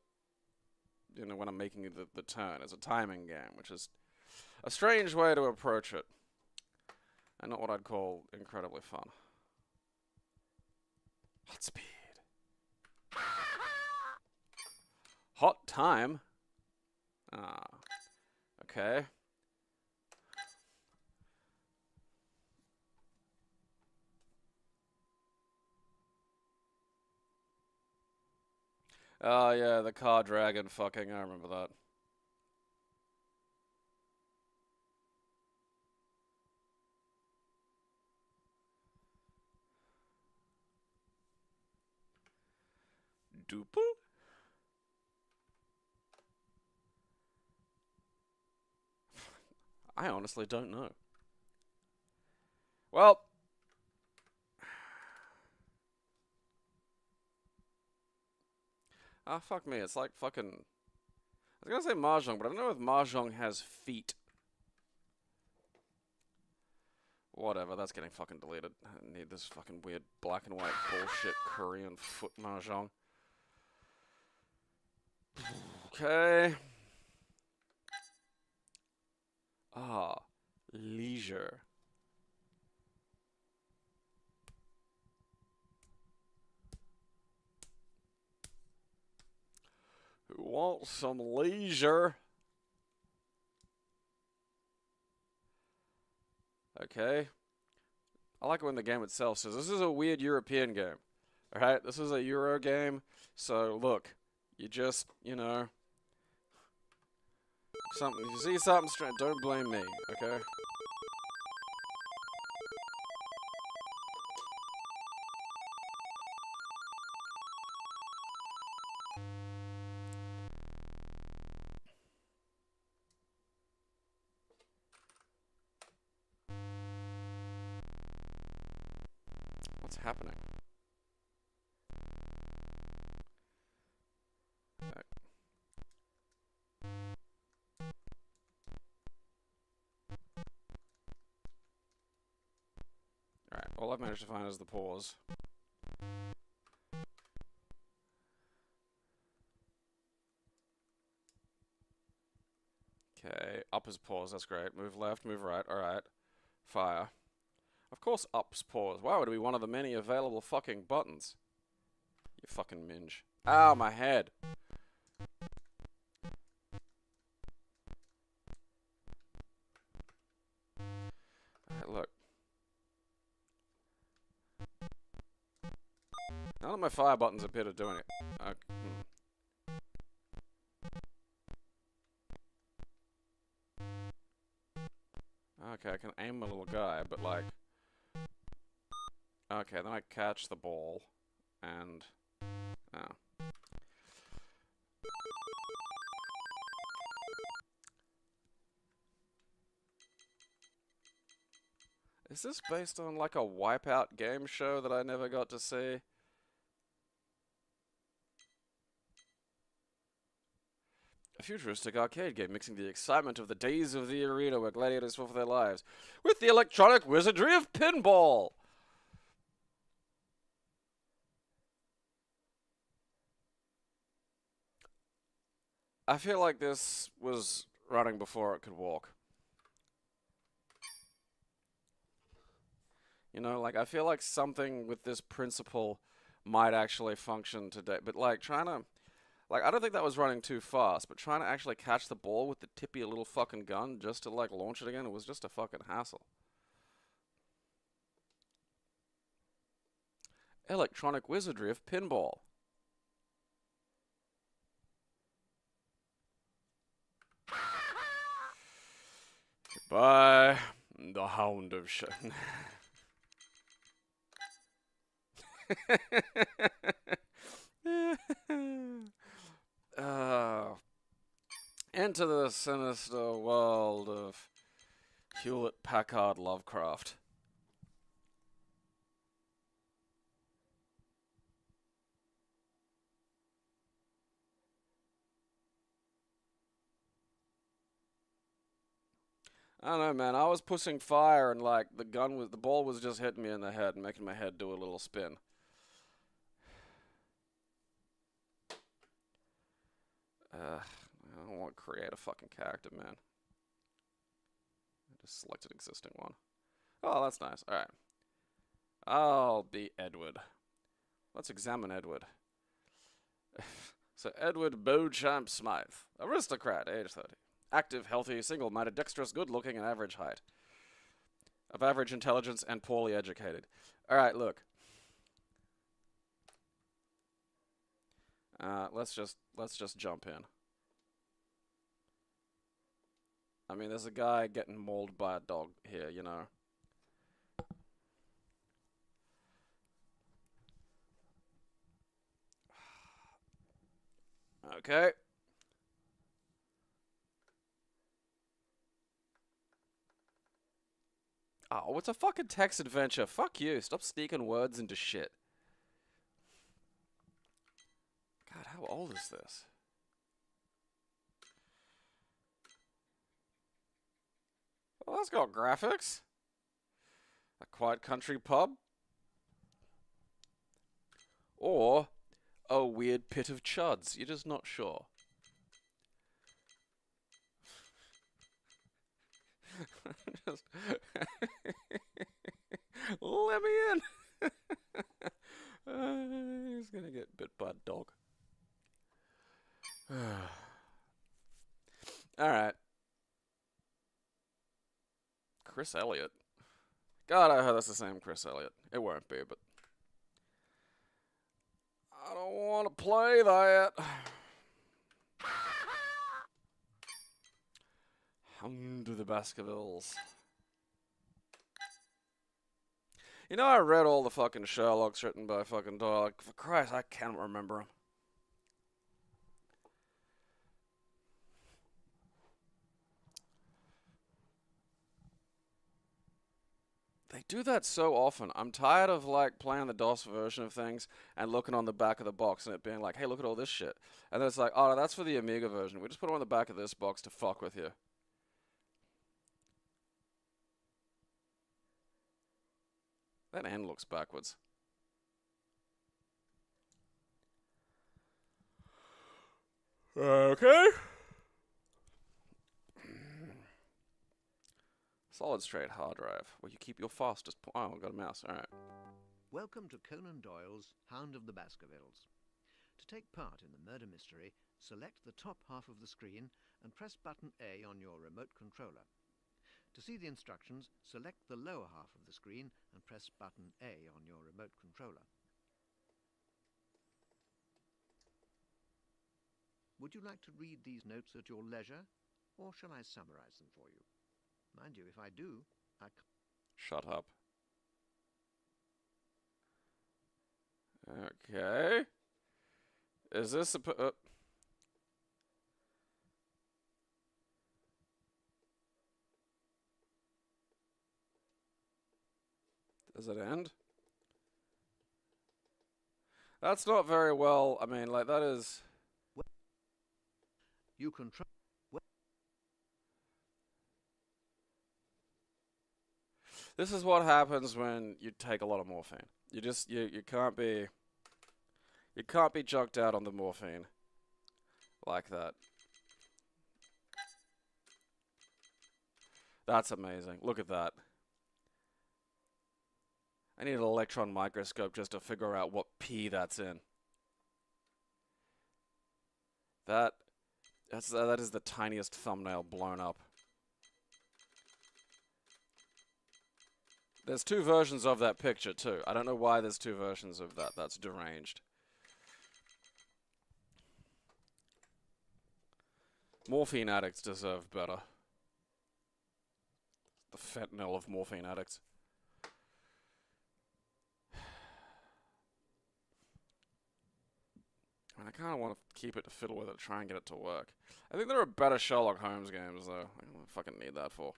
You know, when I'm making the turn. It's a timing game, which is a strange way to approach it. And not what I'd call incredibly fun. Hot speed. Hot time? Ah. Okay. Oh yeah, the car dragon fucking, I remember that. Duple? I honestly don't know. Well, ah, fuck me. It's like fucking. I was gonna say mahjong, but I don't know if mahjong has feet. Whatever, that's getting fucking deleted. I need this fucking weird black and white bullshit Korean foot mahjong. Okay. Ah, leisure. Who wants some leisure? Okay. I like it when the game itself says, this is a weird European game. Alright, this is a Euro game, so look, you just, you know, something, if you see something strange, don't blame me, okay? What's happening? Alright, all I've managed to find is the pause. Okay, up is pause, that's great. Move left, move right, alright. Fire. Of course up's pause. Why would it be one of the many available fucking buttons? You fucking minge. Ow, my head! Alright, look. None of my fire buttons appear to do anything. Okay, I can aim a little guy, but like... Okay, then I catch the ball, and... Oh. Is this based on like a Wipeout game show that I never got to see? A futuristic arcade game mixing the excitement of the days of the arena where gladiators fought for their lives with the electronic wizardry of pinball! I feel like this was running before it could walk. You know, like, I feel like something with this principle might actually function today. But, like, trying to... Like, I don't think that was running too fast, but trying to actually catch the ball with the tippy little fucking gun just to, like, launch it again, it was just a fucking hassle. Electronic wizardry of pinball. Goodbye, the Hound of Enter the sinister world of Hewlett-Packard Lovecraft. I don't know, man. I was pushing fire and like the ball was just hitting me in the head and making my head do a little spin. I don't want to create a fucking character, man. Just select an existing one. Oh, that's nice. Alright. I'll be Edward. Let's examine Edward. So, Edward Beauchamp Smythe. Aristocrat, age 30. Active, healthy, single-minded, dexterous, good-looking, and average height. Of average intelligence and poorly educated. Alright, look. Let's just jump in. I mean, there's a guy getting mauled by a dog here, you know. Okay. Oh, it's a fucking text adventure. Fuck you. Stop sneaking words into shit. God, how old is this? Well, that's got graphics. A quiet country pub. Or a weird pit of chuds. You're just not sure. Just let me in. He's gonna get bit by a dog. Alright. Chris Elliott. God, I heard that's the same Chris Elliott. It won't be, but I don't want to play that. Hound of the Baskervilles. You know, I read all the fucking Sherlocks written by fucking Doyle. For Christ, I can't remember them. They do that so often. I'm tired of, like, playing the DOS version of things and looking on the back of the box and it being like, hey, look at all this shit. And then it's like, oh, that's for the Amiga version. We just put it on the back of this box to fuck with you. That end looks backwards. Okay. Solid straight hard drive, where you keep your fastest. Oh, I've got a mouse. All right. Welcome to Conan Doyle's Hound of the Baskervilles. To take part in the murder mystery, select the top half of the screen and press button A on your remote controller. To see the instructions, select the lower half of the screen and press button A on your remote controller. Would you like to read these notes at your leisure, or shall I summarize them for you? Mind you, if I do, Shut up. Okay. Is this a... Does it end? That's not very well. I mean, like, that is... you can try. This is what happens when you take a lot of morphine. You just you can't be junked out on the morphine like that. That's amazing. Look at that. I need an electron microscope just to figure out what P that's in. That is the tiniest thumbnail blown up. There's two versions of that picture, too. I don't know why there's two versions of that. That's deranged. Morphine addicts deserve better. The fentanyl of morphine addicts. I mean, I kind of want to keep it to fiddle with it, try and get it to work. I think there are better Sherlock Holmes games, though. I don't fucking need that for.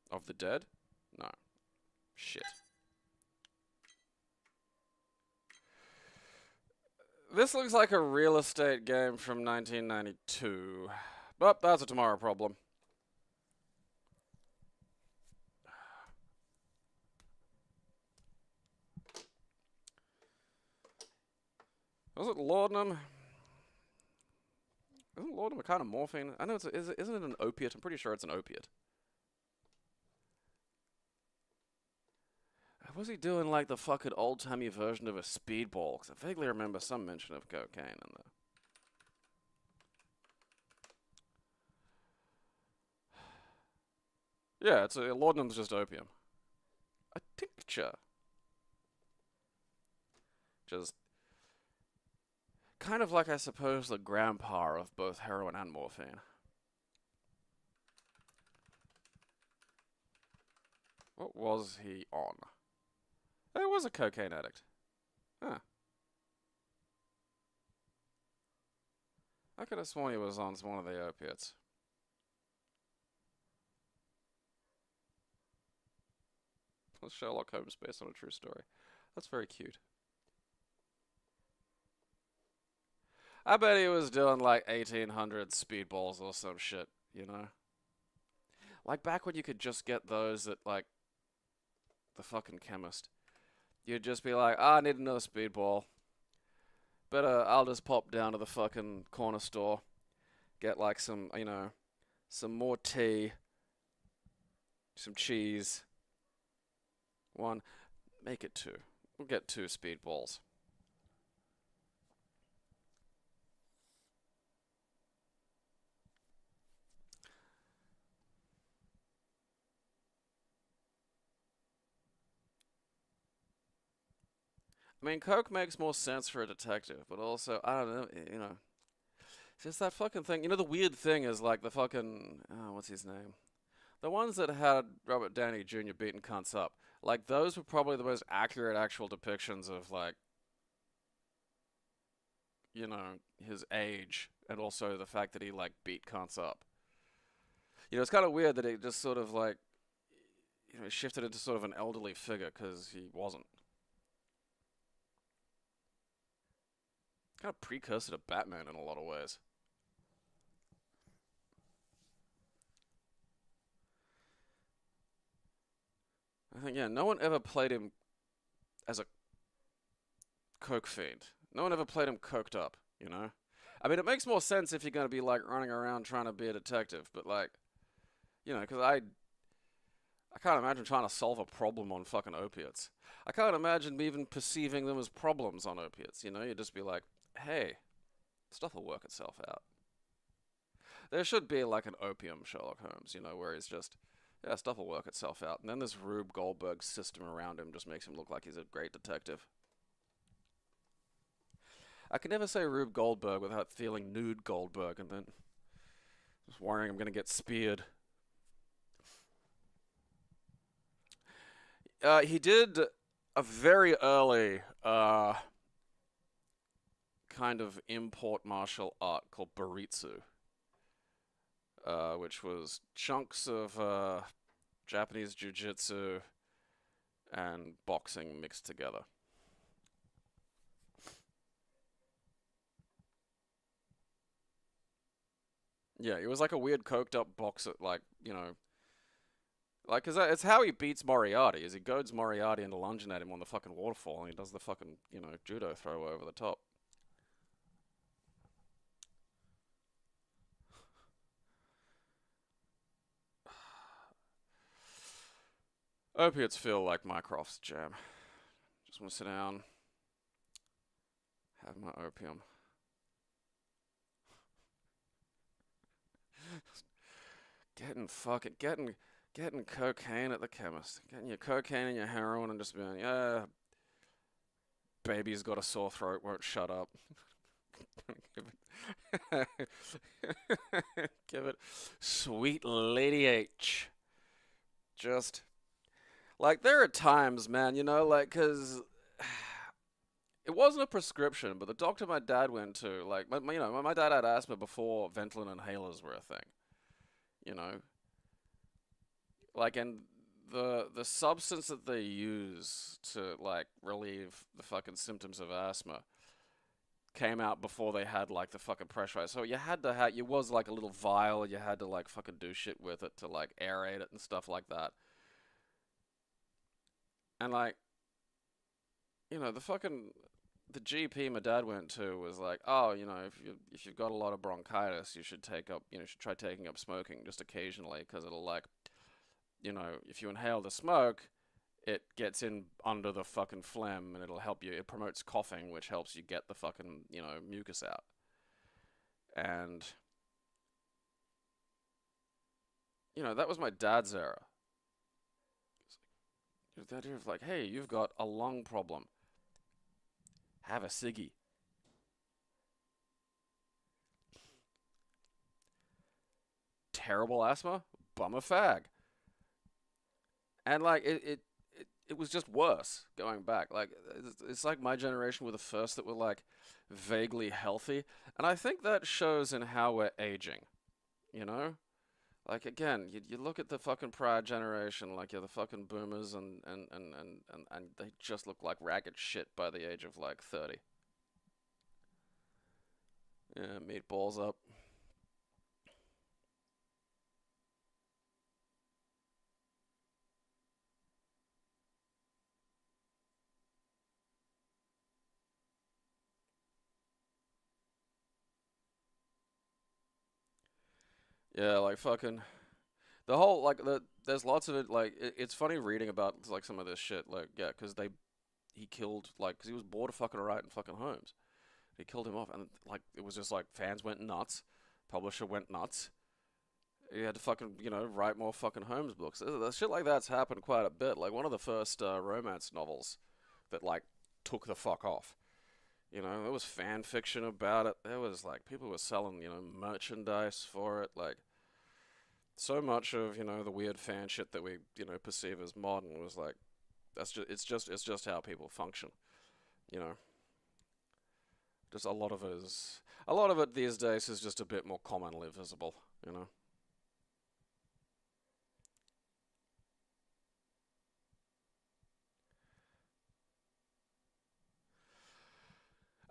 Of the Dead? No. Shit. This looks like a real estate game from 1992. But that's a tomorrow problem. Was it Laudanum? Isn't laudanum a kind of morphine? I know isn't it an opiate? I'm pretty sure it's an opiate. Was he doing like the fucking old-timey version of a speedball? Because I vaguely remember some mention of cocaine in there. Yeah, it's laudanum's just opium. A tincture. Just kind of like, I suppose, the grandpa of both heroin and morphine. What was he on? He was a cocaine addict. Huh. I could have sworn he was on one of the opiates. Sherlock Holmes based on a true story. That's very cute. I bet he was doing like 1800 speedballs or some shit, you know? Like back when you could just get those at like the fucking chemist. You'd just be like, I need another speedball. I'll just pop down to the fucking corner store, get like some, you know, some more tea, some cheese. One, make it two. We'll get 2 speedballs. I mean, coke makes more sense for a detective, but also, I don't know, you know. It's just that fucking thing. You know, the weird thing is like the fucking, what's his name? The ones that had Robert Downey Jr. beating cunts up. Like, those were probably the most accurate actual depictions of, like, you know, his age, and also the fact that he, like, beat cunts up. You know, it's kind of weird that he just sort of, like, you know, shifted into sort of an elderly figure, because he wasn't. Kind of precursor to Batman in a lot of ways. I think, yeah, no one ever played him as a coke fiend. No one ever played him coked up, you know? I mean, it makes more sense if you're going to be, like, running around trying to be a detective, but, like, you know, because I can't imagine trying to solve a problem on fucking opiates. I can't imagine even perceiving them as problems on opiates, you know? You'd just be like, hey, stuff will work itself out. There should be, like, an opium Sherlock Holmes, you know, where he's just, yeah, stuff will work itself out. And then this Rube Goldberg system around him just makes him look like he's a great detective. I can never say Rube Goldberg without feeling nude Goldberg and then just worrying I'm going to get speared. He did a very early kind of import martial art called Baritsu, which was chunks of Japanese jiu-jitsu and boxing mixed together. Yeah, he was like a weird coked up boxer, like, you know, like, 'cause it's how he beats Moriarty, is he goads Moriarty into lunging at him on the fucking waterfall, and he does the fucking, you know, judo throw over the top. Opiates feel like Mycroft's jam. Just want to sit down, have my opium. Getting cocaine at the chemist. Getting your cocaine and your heroin and just being, yeah, baby's got a sore throat, won't shut up. Give it sweet Lady H. Just, like, there are times, man, you know, like, 'cause it wasn't a prescription, but the doctor my dad went to, like, you know, my dad had asthma before Ventolin inhalers were a thing. You know, like, and the substance that they use to, like, relieve the fucking symptoms of asthma came out before they had, like, the fucking pressurized. So you had to have, it was like a little vial, you had to, like, fucking do shit with it to, like, aerate it and stuff like that. And, like, you know, the fucking, the GP my dad went to was like, oh, you know, if you've got a lot of bronchitis, you should try taking up smoking just occasionally, because it'll like, you know, if you inhale the smoke, it gets in under the fucking phlegm and it'll help you. It promotes coughing, which helps you get the fucking, you know, mucus out. And, you know, that was my dad's era. The idea of like, hey, you've got a lung problem. Have a ciggy. Terrible asthma? Bum a fag. And like, it was just worse going back. Like, it's like my generation were the first that were like vaguely healthy. And I think that shows in how we're aging, you know? Like, again, you look at the fucking prior generation, like, you're the fucking boomers, and they just look like ragged shit by the age of, like, 30. Yeah, meatballs up. Yeah, like, fucking... The whole, like, there's lots of it, like, it's funny reading about, like, some of this shit, like, yeah, because he killed, like, because he was bored of fucking writing fucking Holmes. He killed him off, and, like, it was just, like, fans went nuts, publisher went nuts. He had to fucking, you know, write more fucking Holmes books. Shit like that's happened quite a bit. Like, one of the first romance novels that, like, took the fuck off. You know, there was fan fiction about it. There was, like, people were selling, you know, merchandise for it. Like, so much of, you know, the weird fan shit that we, you know, perceive as modern was like, it's just how people function, you know. Just a lot of it these days is just a bit more commonly visible, you know.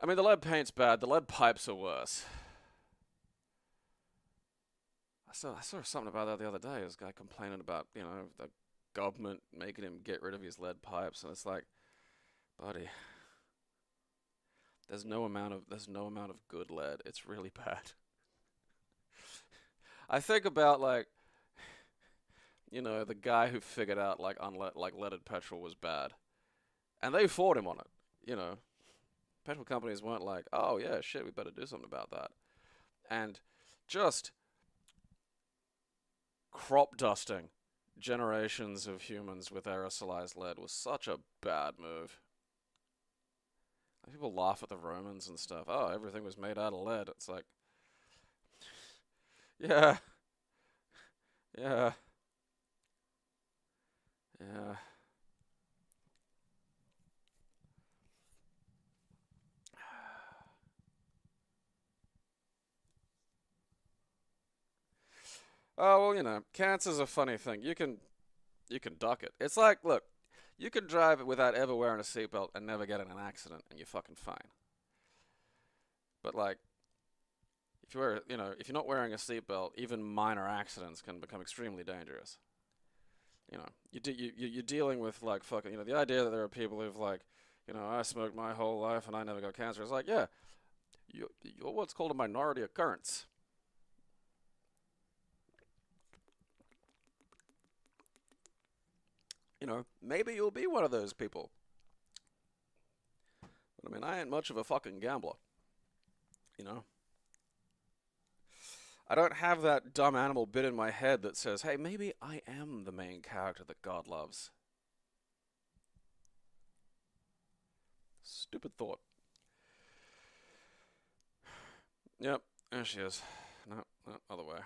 I mean, the lead paint's bad. The lead pipes are worse. I saw something about that the other day. This guy complaining about, you know, the government making him get rid of his lead pipes, and it's like, buddy, there's no amount of good lead. It's really bad. I think about, like, you know, the guy who figured out like leaded petrol was bad, and they fought him on it. You know, petrol companies weren't like, oh yeah, shit, we better do something about that, and just crop dusting generations of humans with aerosolized lead was such a bad move. Like, people laugh at the Romans and stuff. Oh, everything was made out of lead. It's like, yeah, yeah, yeah. Oh, well, you know, cancer's a funny thing. You can duck it. It's like, look, you can drive it without ever wearing a seatbelt and never get in an accident, and you're fucking fine. But like, if you're not wearing a seatbelt, even minor accidents can become extremely dangerous. You know, you're dealing with like fucking, you know, the idea that there are people who've like, you know, I smoked my whole life and I never got cancer. It's like, yeah, you're what's called a minority occurrence. You know, maybe you'll be one of those people. But I mean, I ain't much of a fucking gambler. You know? I don't have that dumb animal bit in my head that says, hey, maybe I am the main character that God loves. Stupid thought. Yep, there she is. No, other way.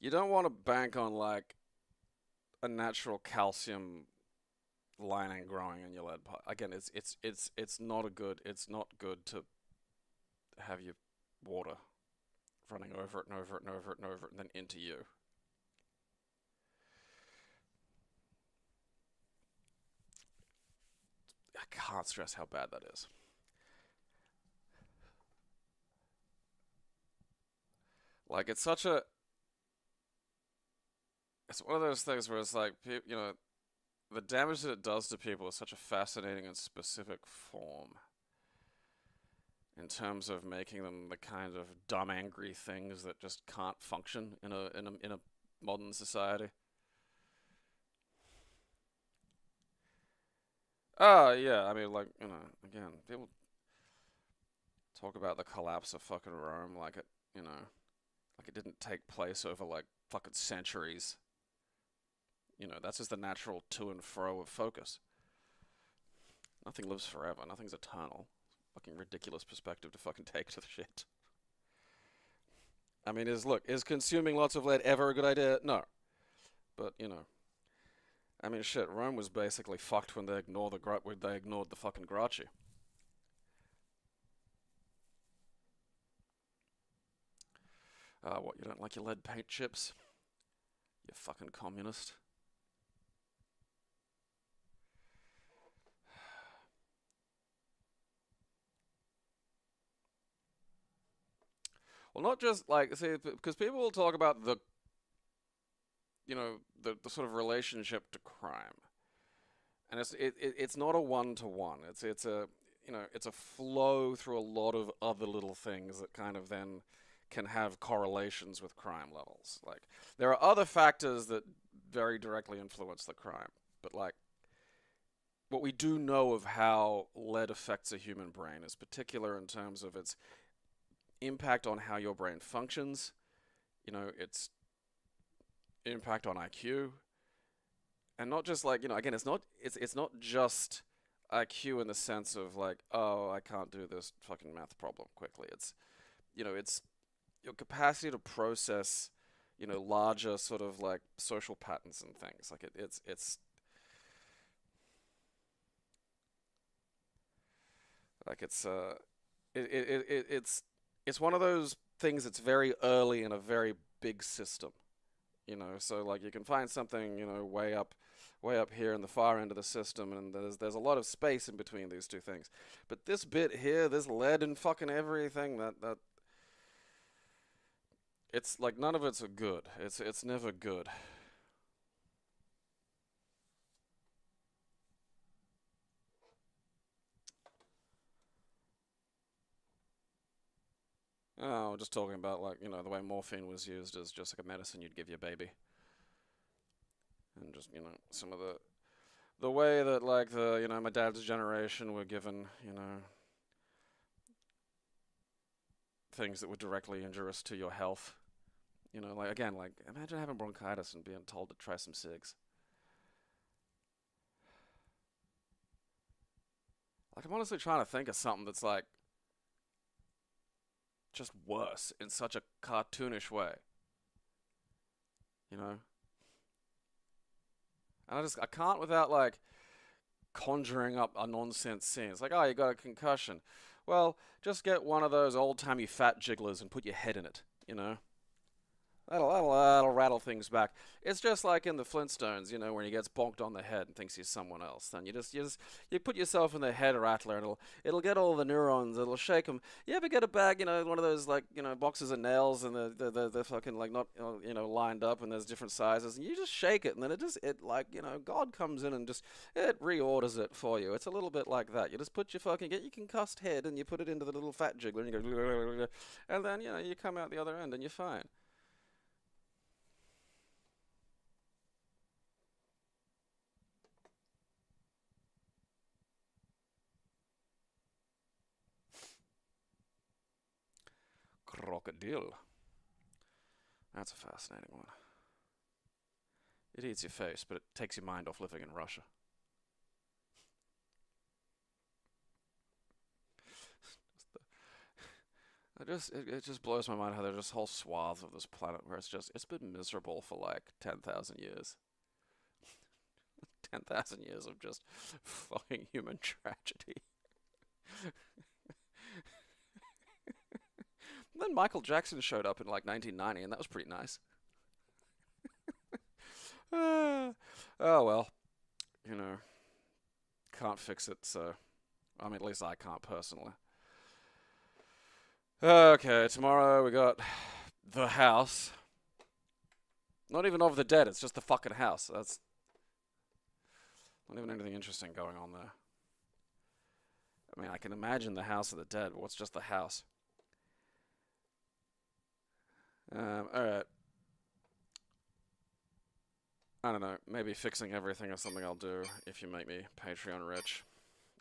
You don't want to bank on like a natural calcium lining growing in your lead pipe. Again, it's not good to have your water running over it and over it and over it and over it and then into you. I can't stress how bad that is. Like, it's such a it's one of those things where it's like, you know, the damage that it does to people is such a fascinating and specific form in terms of making them the kind of dumb, angry things that just can't function in a modern society. Oh, yeah, I mean, like, you know, again, people talk about the collapse of fucking Rome like it, you know, like it didn't take place over like fucking centuries. You know, that's just the natural to and fro of focus. Nothing lives forever, nothing's eternal. Fucking ridiculous perspective to fucking take to the shit. I mean, is consuming lots of lead ever a good idea? No. But, you know, I mean, shit, Rome was basically fucked when they ignored the fucking Gracchi. What, you don't like your lead paint chips? You fucking communist. Well, not just like, see, because people will talk about the, you know, the sort of relationship to crime, and it's not a one-to-one. It's a, you know, it's a flow through a lot of other little things that kind of then can have correlations with crime levels. Like there are other factors that very directly influence the crime, but like what we do know of how lead affects a human brain is particular in terms of its impact on how your brain functions, you know, its impact on IQ, and not just like, you know, again, it's not just IQ in the sense of like, oh, I can't do this fucking math problem quickly. It's, you know, it's your capacity to process, you know, larger sort of like social patterns and things. Like it's like it's one of those things that's very early in a very big system, you know. So like you can find something, you know, way up here in the far end of the system, and there's a lot of space in between these two things. But this bit here, there's lead in fucking everything. That it's like none of it's a good. It's never good. Oh, we're just talking about like, you know, the way morphine was used as just like a medicine you'd give your baby. And just, you know, some of the way that like the, you know, my dad's generation were given, you know, things that were directly injurious to your health. You know, like again, like imagine having bronchitis and being told to try some cigs. Like I'm honestly trying to think of something that's like just worse in such a cartoonish way. You know? And I can't without like conjuring up a nonsense scene. It's like, oh, you got a concussion. Well, just get one of those old-timey fat jigglers and put your head in it, you know? That'll rattle things back. It's just like in the Flintstones, you know, when he gets bonked on the head and thinks he's someone else. Then you put yourself in the head rattler, and it'll get all the neurons. It'll shake them. You ever get a bag, you know, one of those like, you know, boxes of nails, and they're fucking like not, you know, lined up, and there's different sizes, and you just shake it, and then it like, you know, God comes in and just it reorders it for you. It's a little bit like that. You just get your concussed head, and you put it into the little fat jiggler, and you go, and then you know you come out the other end, and you're fine. Crocodile. That's a fascinating one. It eats your face, but it takes your mind off living in Russia. It just blows my mind how there's just whole swaths of this planet where it's been miserable for like 10,000 years. 10,000 years of just fucking human tragedy. Then Michael Jackson showed up in like 1990, and that was pretty nice. Oh well, you know, can't fix it, so I mean, at least I can't personally. Okay, tomorrow we got the house. Not even of the dead, it's just the fucking house. That's not even anything interesting going on there. I mean, I can imagine the house of the dead, but what's just the house? Alright. I don't know, maybe fixing everything is something I'll do if you make me Patreon rich.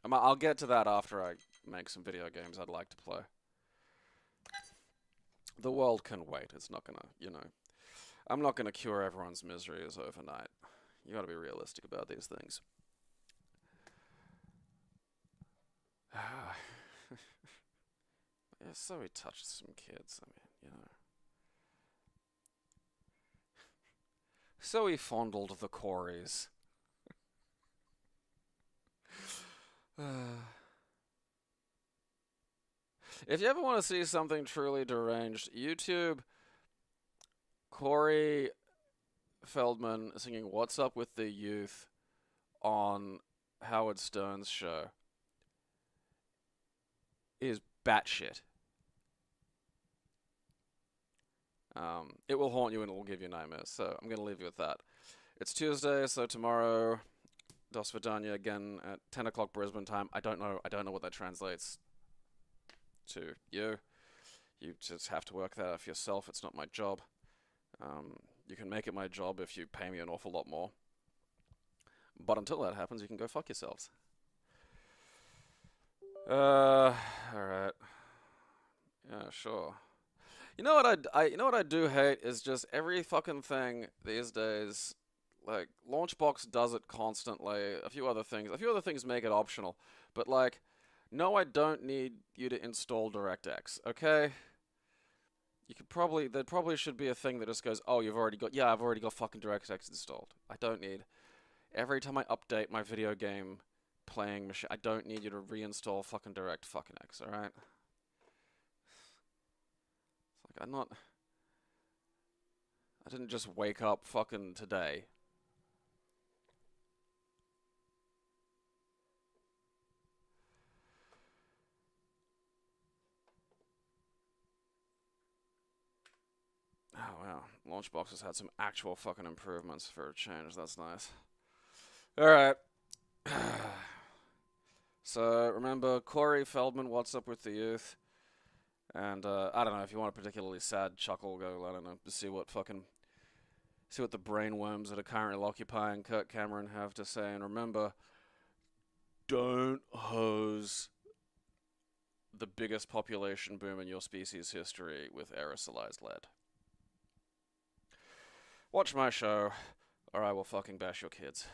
I'll get to that after I make some video games I'd like to play. The world can wait, it's not gonna, you know. I'm not gonna cure everyone's miseries overnight. You gotta be realistic about these things. Yeah, so he touched some kids, I mean, you know. So he fondled the Corys. If you ever want to see something truly deranged, YouTube Corey Feldman singing What's Up with the Youth on Howard Stern's show is batshit. It will haunt you and it will give you nightmares, so I'm going to leave you with that. It's Tuesday, so tomorrow, Dosvidaniya again at 10 o'clock Brisbane time. I don't know what that translates to you. You just have to work that out for yourself. It's not my job. You can make it my job if you pay me an awful lot more. But until that happens, you can go fuck yourselves. Alright. Yeah, sure. You know what you know what I do hate is just every fucking thing these days. Like Launchbox does it constantly. A few other things make it optional. But like, no, I don't need you to install DirectX. Okay. You could probably there probably should be a thing that just goes, oh, I've already got fucking DirectX installed. I don't need every time I update my video game playing machine. I don't need you to reinstall fucking X. All right. I didn't just wake up fucking today. Oh wow, Launchbox has had some actual fucking improvements for a change. That's nice. Alright. So remember, Corey Feldman, What's Up with the Youth? And I don't know, if you want a particularly sad chuckle, go, I don't know, see what the brainworms that are currently occupying Kirk Cameron have to say. And remember, don't hose the biggest population boom in your species' history with aerosolized lead. Watch my show, or I will fucking bash your kids.